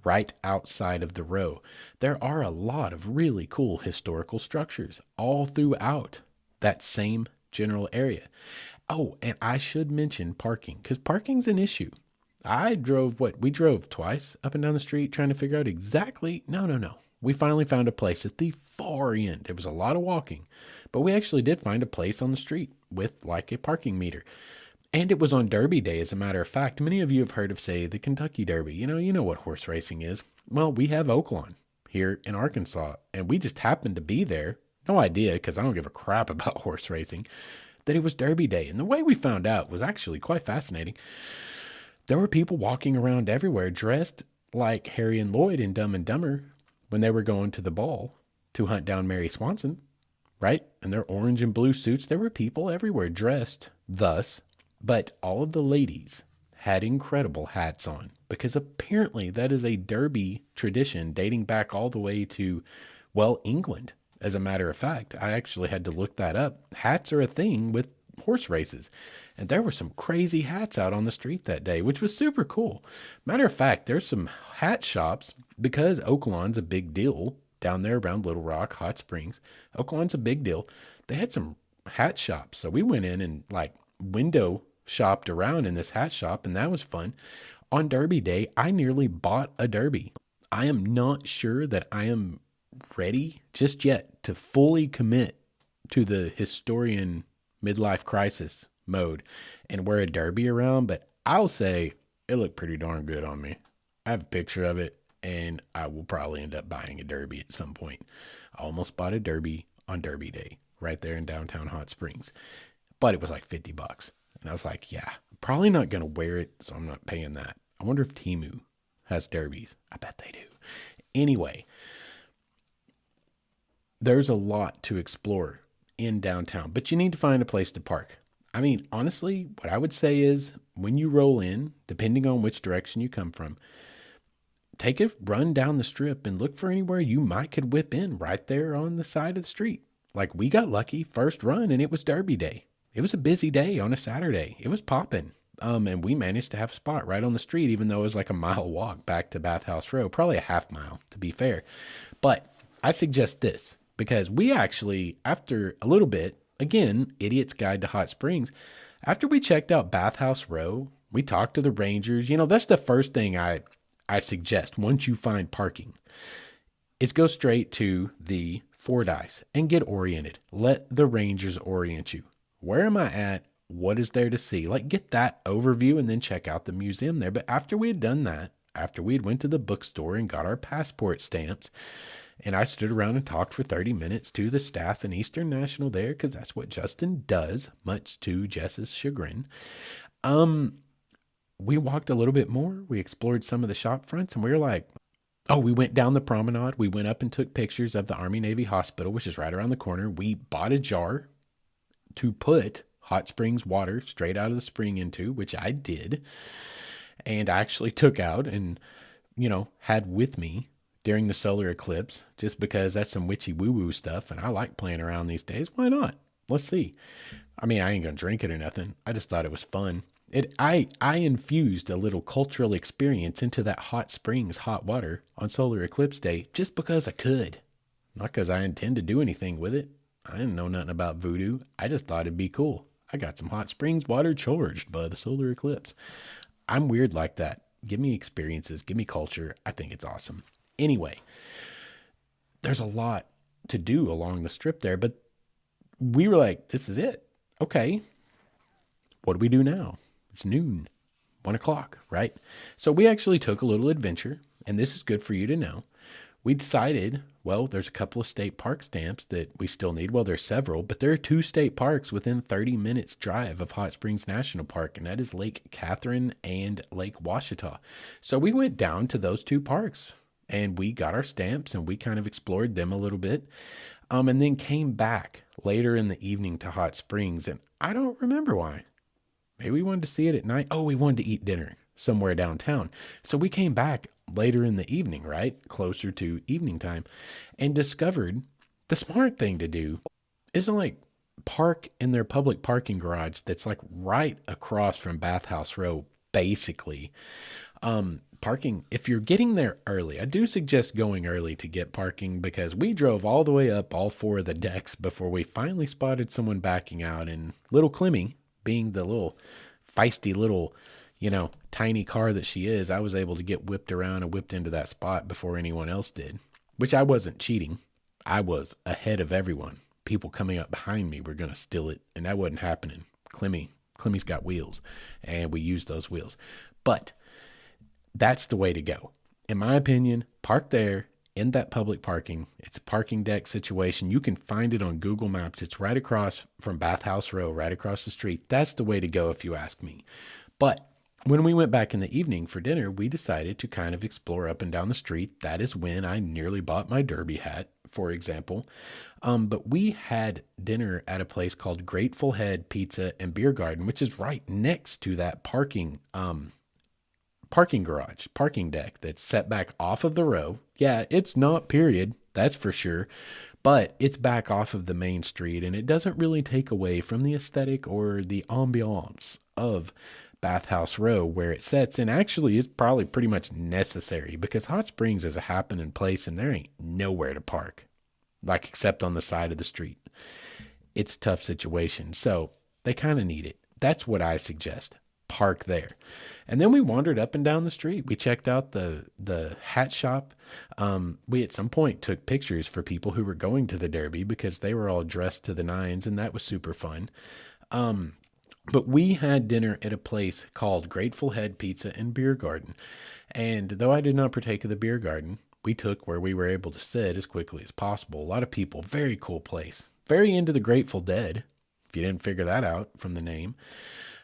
right outside of the row. There are a lot of really cool historical structures all throughout that same general area. Oh, and I should mention parking, because parking's an issue. We drove twice up and down the street trying to figure out exactly, no. We finally found a place at the far end. There was a lot of walking, but we actually did find a place on the street with like a parking meter. And it was on Derby Day, as a matter of fact. Many of you have heard of, say, the Kentucky Derby. You know what horse racing is. Well, we have Oaklawn here in Arkansas, and we just happened to be there. No idea, because I don't give a crap about horse racing, that it was Derby Day. And the way we found out was actually quite fascinating. There were people walking around everywhere dressed like Harry and Lloyd in Dumb and Dumber when they were going to the ball to hunt down Mary Swanson, right? In their orange and blue suits. There were people everywhere dressed thus. But all of the ladies had incredible hats on, because apparently that is a derby tradition dating back all the way to, well, England. As a matter of fact, I actually had to look that up. Hats are a thing with horse races. And there were some crazy hats out on the street that day, which was super cool. Matter of fact, there's some hat shops, because Oaklawn's a big deal down there around Little Rock, Hot Springs. Oaklawn's a big deal. They had some hat shops. So we went in and window shopped around in this hat shop, and that was fun. On Derby Day, I nearly bought a derby. I am not sure that I am ready just yet to fully commit to the historian midlife crisis mode and wear a derby around, but I'll say it looked pretty darn good on me. I have a picture of it, and I will probably end up buying a derby at some point. I almost bought a derby on Derby Day right there in downtown Hot Springs, but it was like $50. And I was like, yeah, probably not going to wear it, so I'm not paying that. I wonder if Temu has derbies. I bet they do. Anyway, there's a lot to explore in downtown, but you need to find a place to park. I mean, honestly, what I would say is when you roll in, depending on which direction you come from, take a run down the strip and look for anywhere you might could whip in right there on the side of the street. Like, we got lucky first run, and it was Derby Day. It was a busy day on a Saturday. It was popping. And we managed to have a spot right on the street, even though it was like a mile walk back to Bathhouse Row, probably a half mile to be fair. But I suggest this, because we actually, after a little bit, again, Idiot's Guide to Hot Springs. After we checked out Bathhouse Row, we talked to the rangers. That's the first thing I suggest once you find parking is go straight to the Fordyce and get oriented. Let the rangers orient you. Where am I at? What is there to see? Like, get that overview and then check out the museum there. But after we had done that, after we had went to the bookstore and got our passport stamps, and I stood around and talked for 30 minutes to the staff in Eastern National there, because that's what Justin does, much to Jess's chagrin. We walked a little bit more. We explored some of the shop fronts, and we were like, oh, we went down the promenade. We went up and took pictures of the Army-Navy Hospital, which is right around the corner. We bought a jar to put hot springs water straight out of the spring into, which I did. And I actually took out and, had with me during the solar eclipse, just because that's some witchy woo-woo stuff. And I like playing around these days. Why not? Let's see. I mean, I ain't going to drink it or nothing. I just thought it was fun. I infused a little cultural experience into that hot springs hot water on solar eclipse day just because I could. Not because I intend to do anything with it. I didn't know nothing about voodoo. I just thought it'd be cool. I got some hot springs water charged by the solar eclipse. I'm weird like that. Give me experiences. Give me culture. I think it's awesome. Anyway, there's a lot to do along the strip there, but we were like, this is it. Okay. What do we do now? It's noon, 1 o'clock, right? So we actually took a little adventure, and this is good for you to know. We decided, well, there's a couple of state park stamps that we still need. Well, there's several, but there are 2 state parks within 30 minutes drive of Hot Springs National Park, and that is Lake Catherine and Lake Washita. So we went down to those 2 parks, and we got our stamps, and we kind of explored them a little bit, and then came back later in the evening to Hot Springs, and I don't remember why. Maybe we wanted to see it at night. Oh, we wanted to eat dinner somewhere downtown. So we came back later in the evening, right? Closer to evening time, and discovered the smart thing to do isn't like park in their public parking garage that's like right across from Bathhouse Row, basically. Parking, if you're getting there early, I do suggest going early to get parking, because we drove all the way up all 4 of the decks before we finally spotted someone backing out, and little Clemmy, being the little feisty little, tiny car that she is, I was able to get whipped around and whipped into that spot before anyone else did, which I wasn't cheating. I was ahead of everyone. People coming up behind me were going to steal it, and that wasn't happening. Clemmy's got wheels, and we used those wheels. But that's the way to go. In my opinion, park there in that public parking. It's a parking deck situation. You can find it on Google Maps. It's right across from Bathhouse Row, right across the street. That's the way to go if you ask me. But when we went back in the evening for dinner, we decided to kind of explore up and down the street. That is when I nearly bought my derby hat, for example. But we had dinner at a place called Grateful Head Pizza and Beer Garden, which is right next to that parking garage, parking deck that's set back off of the row. Yeah, it's not period, that's for sure, but it's back off of the main street, and it doesn't really take away from the aesthetic or the ambiance of Bathhouse Row where it sets, and actually it's probably pretty much necessary, because Hot Springs is a happening place and there ain't nowhere to park, like except on the side of the street. It's a tough situation, so they kind of need it. That's what I suggest. Park there. And then we wandered up and down the street. We checked out the hat shop. We at some point took pictures for people who were going to the Derby, because they were all dressed to the nines, and that was super fun. But we had dinner at a place called Grateful Head Pizza and Beer Garden. And though I did not partake of the beer garden, we took where we were able to sit as quickly as possible. A lot of people, very cool place. Very into the Grateful Dead, if you didn't figure that out from the name.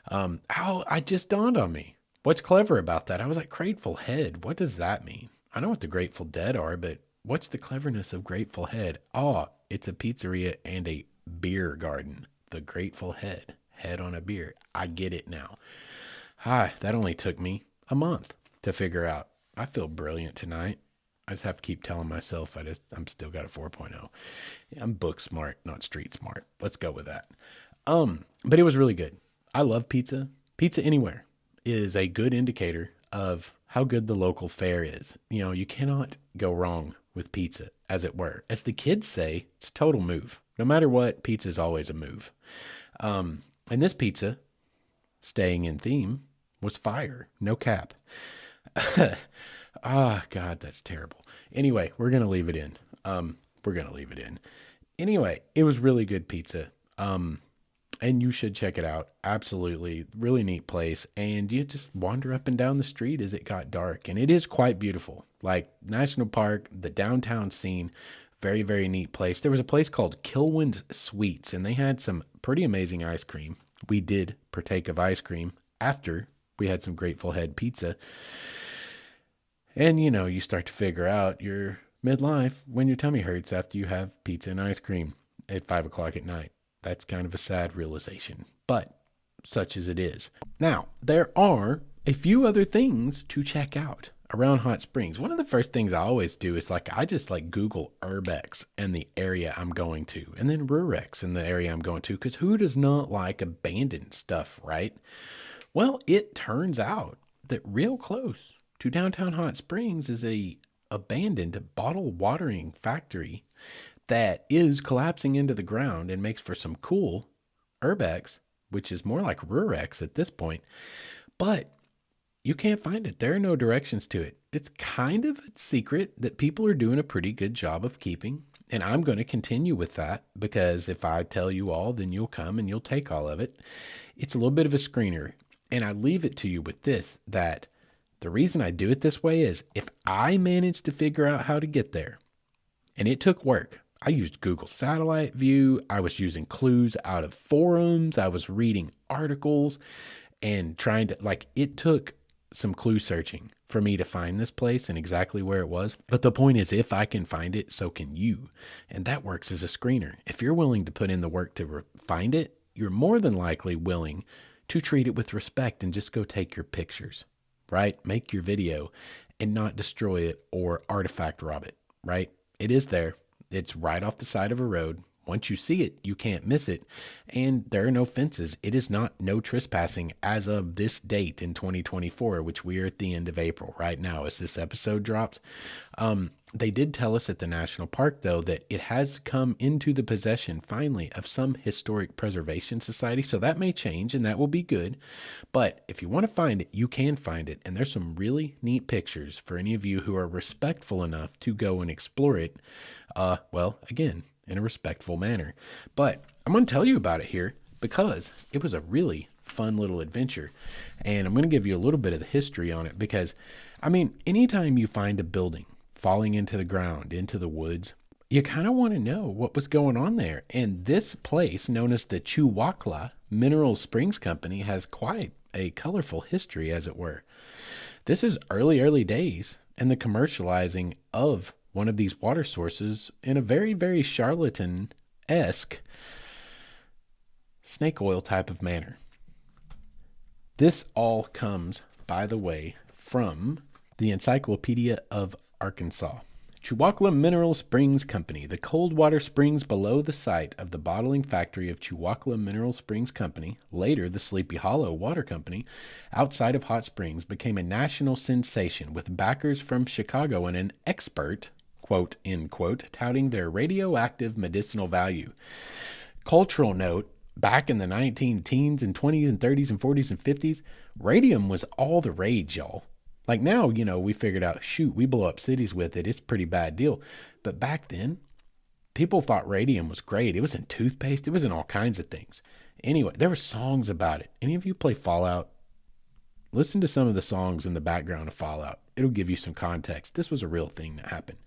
I just dawned on me. What's clever about that? I was like, Grateful Head, what does that mean? I know what the Grateful Dead are, but what's the cleverness of Grateful Head? Oh, it's a pizzeria and a beer garden. The Grateful Head. Head on a beer. I get it now. Hi, that only took me a month to figure out. I feel brilliant tonight. I just have to keep telling myself I'm still got a 4.0. I'm book smart, not street smart. Let's go with that. But it was really good. I love pizza. Pizza anywhere is a good indicator of how good the local fare is. You cannot go wrong with pizza, as it were. As the kids say, it's a total move. No matter what, pizza is always a move. And this pizza, staying in theme, was fire. No cap. God, that's terrible. Anyway, we're going to leave it in. Anyway, it was really good pizza. And you should check it out. Absolutely. Really neat place. And you just wander up and down the street as it got dark. And it is quite beautiful. Like National Park, the downtown scene, very, very neat place. There was a place called Kilwin's Sweets, and they had some pretty amazing ice cream. We did partake of ice cream after we had some Grateful Head pizza. And, you start to figure out your midlife when your tummy hurts after you have pizza and ice cream at 5 o'clock at night. That's kind of a sad realization, but such as it is. Now, there are a few other things to check out around Hot Springs. One of the first things I always do is I just Google Urbex and the area I'm going to, and then Rurex in the area I'm going to, because who does not like abandoned stuff, right? Well, it turns out that real close to downtown Hot Springs is a abandoned bottle watering factory that is collapsing into the ground and makes for some cool Urbex, which is more like Rurex at this point. But you can't find it. There are no directions to it. It's kind of a secret that people are doing a pretty good job of keeping. And I'm going to continue with that, because if I tell you all, then you'll come and you'll take all of it. It's a little bit of a screener. And I leave it to you with this, that the reason I do it this way is if I manage to figure out how to get there, and it took work. I used Google Satellite View. I was using clues out of forums. I was reading articles and trying to, it took some clue searching for me to find this place and exactly where it was. But the point is, if I can find it, so can you. And that works as a screener. If you're willing to put in the work to find it, you're more than likely willing to treat it with respect and just go take your pictures, right? Make your video and not destroy it or artifact rob it, right? It is there. It's right off the side of a road. Once you see it, you can't miss it. And there are no fences. It is not no trespassing as of this date in 2024, which we are at the end of April right now as this episode drops. They did tell us at the National Park, though, that it has come into the possession, finally, of some historic preservation society. So that may change, and that will be good. But if you want to find it, you can find it. And there's some really neat pictures for any of you who are respectful enough to go and explore it. Again, in a respectful manner. But I'm going to tell you about it here because it was a really fun little adventure. And I'm going to give you a little bit of the history on it because, anytime you find a building falling into the ground, into the woods, you kind of want to know what was going on there. And this place, known as the Chewacla Mineral Springs Company, has quite a colorful history, as it were. This is early days and the commercializing of one of these water sources in a very, very charlatan-esque snake oil type of manner. This all comes, by the way, from the Encyclopedia of Arkansas. Chewacla Mineral Springs Company. The cold water springs below the site of the bottling factory of Chewacla Mineral Springs Company, later the Sleepy Hollow Water Company, outside of Hot Springs, became a national sensation with backers from Chicago and an expert, quote, end quote, touting their radioactive medicinal value. Cultural note, back in the 19-teens and 20s and 30s and 40s and 50s, radium was all the rage, y'all. Like now, we figured out, shoot, we blow up cities with it. It's a pretty bad deal. But back then, people thought radium was great. It was in toothpaste. It was in all kinds of things. Anyway, there were songs about it. Any of you play Fallout? Listen to some of the songs in the background of Fallout. It'll give you some context. This was a real thing that happened.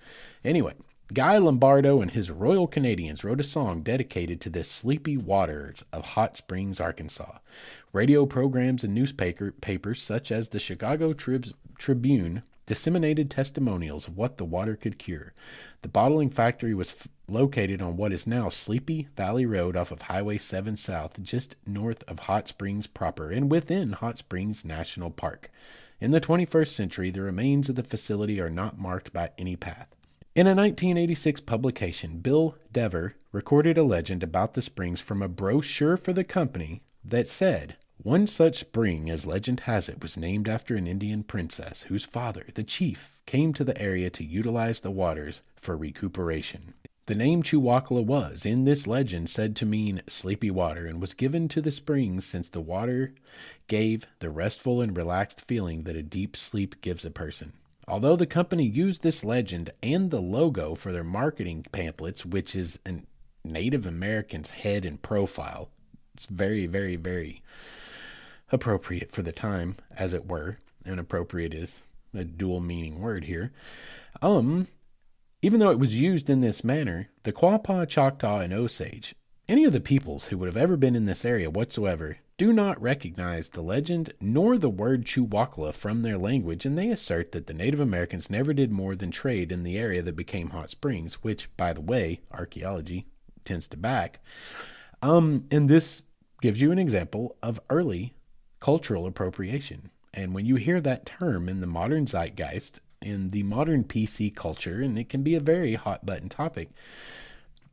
Anyway, Guy Lombardo and his Royal Canadians wrote a song dedicated to the sleepy waters of Hot Springs, Arkansas. Radio programs and newspapers such as the Chicago Tribune disseminated testimonials of what the water could cure. The bottling factory was located on what is now Sleepy Valley Road off of Highway 7 South, just north of Hot Springs proper and within Hot Springs National Park. In the 21st century, the remains of the facility are not marked by any path. In a 1986 publication, Bill Dever recorded a legend about the springs from a brochure for the company that said, "One such spring, as legend has it, was named after an Indian princess whose father, the chief, came to the area to utilize the waters for recuperation." The name Chewacla was, in this legend, said to mean sleepy water and was given to the springs since the water gave the restful and relaxed feeling that a deep sleep gives a person. Although the company used this legend and the logo for their marketing pamphlets, which is a Native American's head and profile, it's very, very, very appropriate for the time, as it were, and appropriate is a dual meaning word here. Even though it was used in this manner, the Quapaw, Choctaw, and Osage, any of the peoples who would have ever been in this area whatsoever, do not recognize the legend nor the word Chewacla from their language, and they assert that the Native Americans never did more than trade in the area that became Hot Springs, which, by the way, archaeology tends to back. And this gives you an example of early cultural appropriation. And when you hear that term in the modern zeitgeist, in the modern PC culture, and it can be a very hot button topic,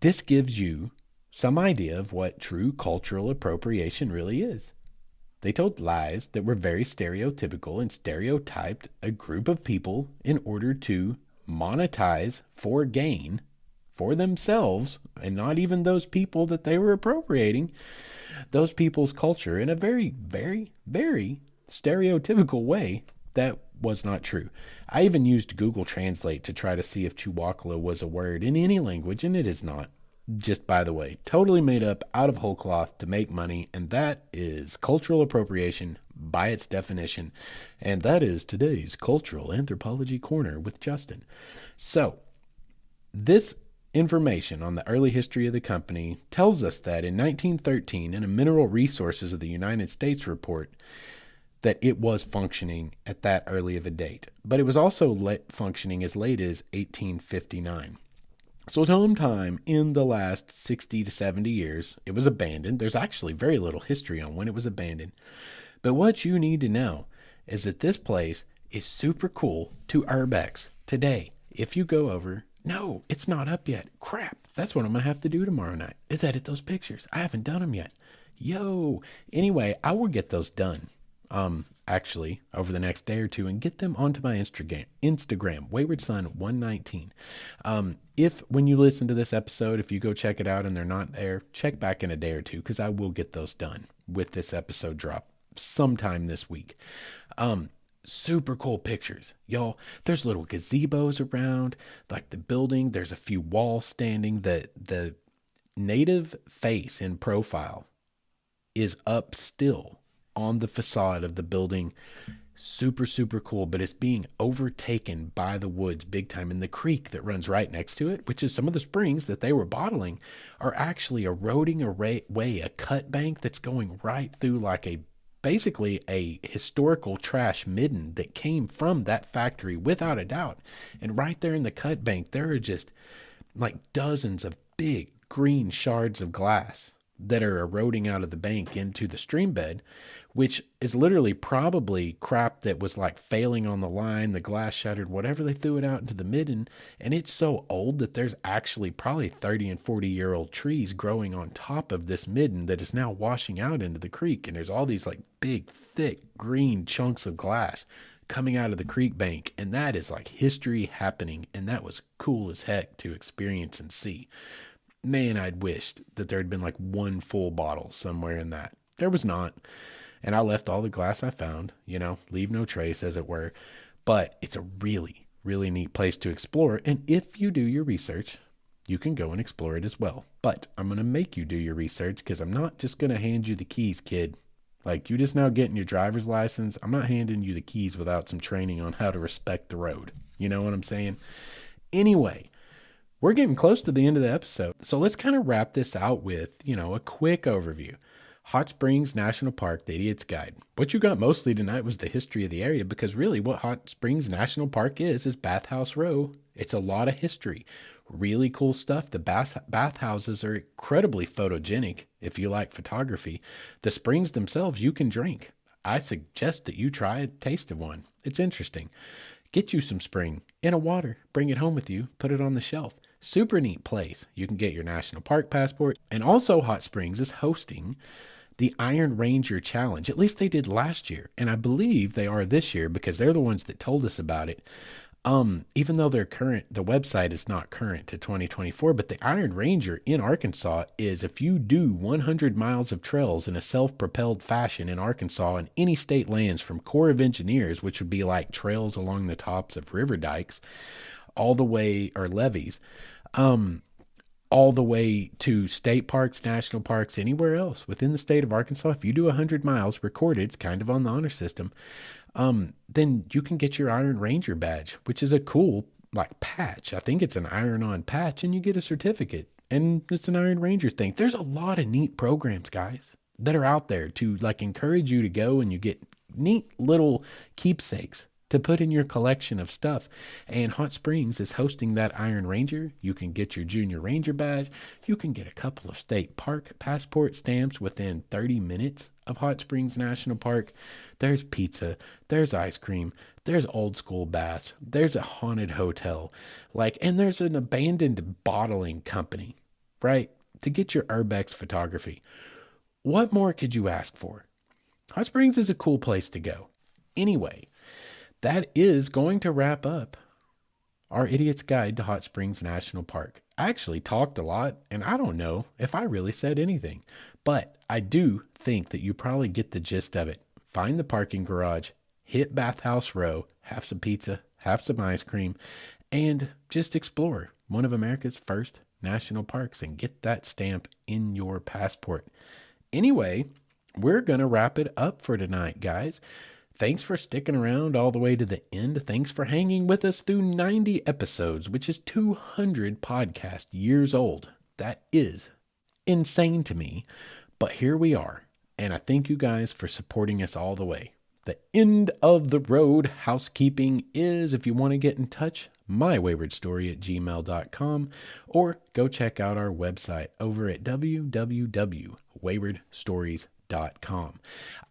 this gives you some idea of what true cultural appropriation really is. They told lies that were very stereotypical and stereotyped a group of people in order to monetize for gain for themselves, and not even those people that they were appropriating, those people's culture in a very, very, very stereotypical way that was not true. I even used Google Translate to try to see if Chewacla was a word in any language, and it is not. Just by the way, totally made up out of whole cloth to make money, and that is cultural appropriation by its definition. And that is today's Cultural Anthropology Corner with Justin. So, this information on the early history of the company tells us that in 1913, in a Mineral Resources of the United States report, that it was functioning at that early of a date. But it was also functioning as late as 1859. So sometime in the last 60 to 70 years, it was abandoned. There's actually very little history on when it was abandoned. But what you need to know is that this place is super cool to urbex today. If you go over, no, it's not up yet. Crap, that's what I'm going to have to do tomorrow night, is edit those pictures. I haven't done them yet. Anyway, I will get those done. Actually, over the next day or two, and get them onto my Instagram, waywardson119. If when you listen to this episode, if you go check it out and they're not there, check back in a day or two, because I will get those done with this episode drop sometime this week. Super cool pictures, y'all. There's little gazebos around, like the building. There's a few walls standing. The native face in profile is up still on the facade of the building. Super, super cool, but it's being overtaken by the woods big time. And the creek that runs right next to it, which is some of the springs that they were bottling, are actually eroding away a cut bank that's going right through like basically a historical trash midden that came from that factory without a doubt. And right there in the cut bank, there are just like dozens of big green shards of glass that are eroding out of the bank into the stream bed, which is literally probably crap that was like failing on the line, the glass shattered, whatever, they threw it out into the midden. And it's so old that there's actually probably 30 and 40-year-old trees growing on top of this midden that is now washing out into the creek. And there's all these like big, thick, green chunks of glass coming out of the creek bank. And that is like history happening. And that was cool as heck to experience and see. Man, I'd wished that there had been like one full bottle somewhere in that. There was not. And I left all the glass I found, leave no trace, as it were. But it's a really, really neat place to explore. And if you do your research, you can go and explore it as well. But I'm going to make you do your research, because I'm not just going to hand you the keys, kid. Like, you just now getting your driver's license. I'm not handing you the keys without some training on how to respect the road. You know what I'm saying? Anyway, we're getting close to the end of the episode. So let's kind of wrap this out with, a quick overview. Hot Springs National Park, The Idiot's Guide. What you got mostly tonight was the history of the area, because really what Hot Springs National Park is Bathhouse Row. It's a lot of history. Really cool stuff. The bathhouses are incredibly photogenic if you like photography. The springs themselves you can drink. I suggest that you try a taste of one. It's interesting. Get you some spring in a water. Bring it home with you. Put it on the shelf. Super neat place. You can get your national park passport. And also Hot Springs is hosting the Iron Ranger Challenge. At least they did last year. And I believe they are this year, because they're the ones that told us about it. Even though they're current, the website is not current to 2024, but the Iron Ranger in Arkansas is, if you do 100 miles of trails in a self-propelled fashion in Arkansas and any state lands, from Corps of Engineers, which would be like trails along the tops of river dikes, all the way, or levees, all the way to state parks, national parks, anywhere else within the state of Arkansas. If you do 100 miles recorded, it's kind of on the honor system, then you can get your Iron Ranger badge, which is a cool, like, patch. I think it's an iron-on patch, and you get a certificate, and it's an Iron Ranger thing. There's a lot of neat programs, guys, that are out there to, like, encourage you to go, and you get neat little keepsakes to put in your collection of stuff. And Hot Springs is hosting that Iron Ranger. You can get your Junior Ranger badge. You can get a couple of state park passport stamps within 30 minutes of Hot Springs National Park. There's pizza, there's ice cream, there's old school bass, there's a haunted hotel, and there's an abandoned bottling company, right? To get your urbex photography. What more could you ask for? Hot Springs is a cool place to go. Anyway, that is going to wrap up our Idiot's Guide to Hot Springs National Park. I actually talked a lot, and I don't know if I really said anything, but I do think that you probably get the gist of it. Find the parking garage, hit Bathhouse Row, have some pizza, have some ice cream, and just explore one of America's first national parks and get that stamp in your passport. Anyway, we're going to wrap it up for tonight, guys. Thanks for sticking around all the way to the end. Thanks for hanging with us through 90 episodes, which is 200 podcast years old. That is insane to me, but here we are. And I thank you guys for supporting us all the way. The end of the road housekeeping is, if you want to get in touch, mywaywardstory@gmail.com, or go check out our website over at www.waywardstories.com.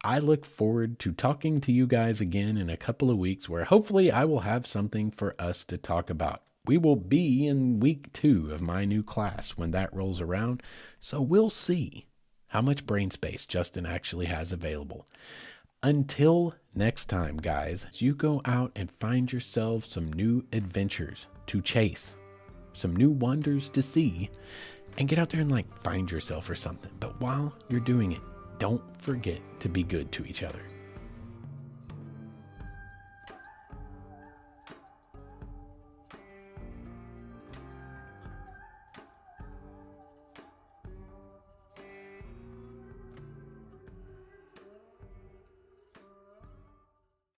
I look forward to talking to you guys again in a couple of weeks, where hopefully I will have something for us to talk about. We will be in week 2 of my new class when that rolls around, so we'll see how much brain space Justin actually has available. Until next time, guys, you go out and find yourself some new adventures to chase, some new wonders to see, and get out there and find yourself or something. But while you're doing it, don't forget to be good to each other.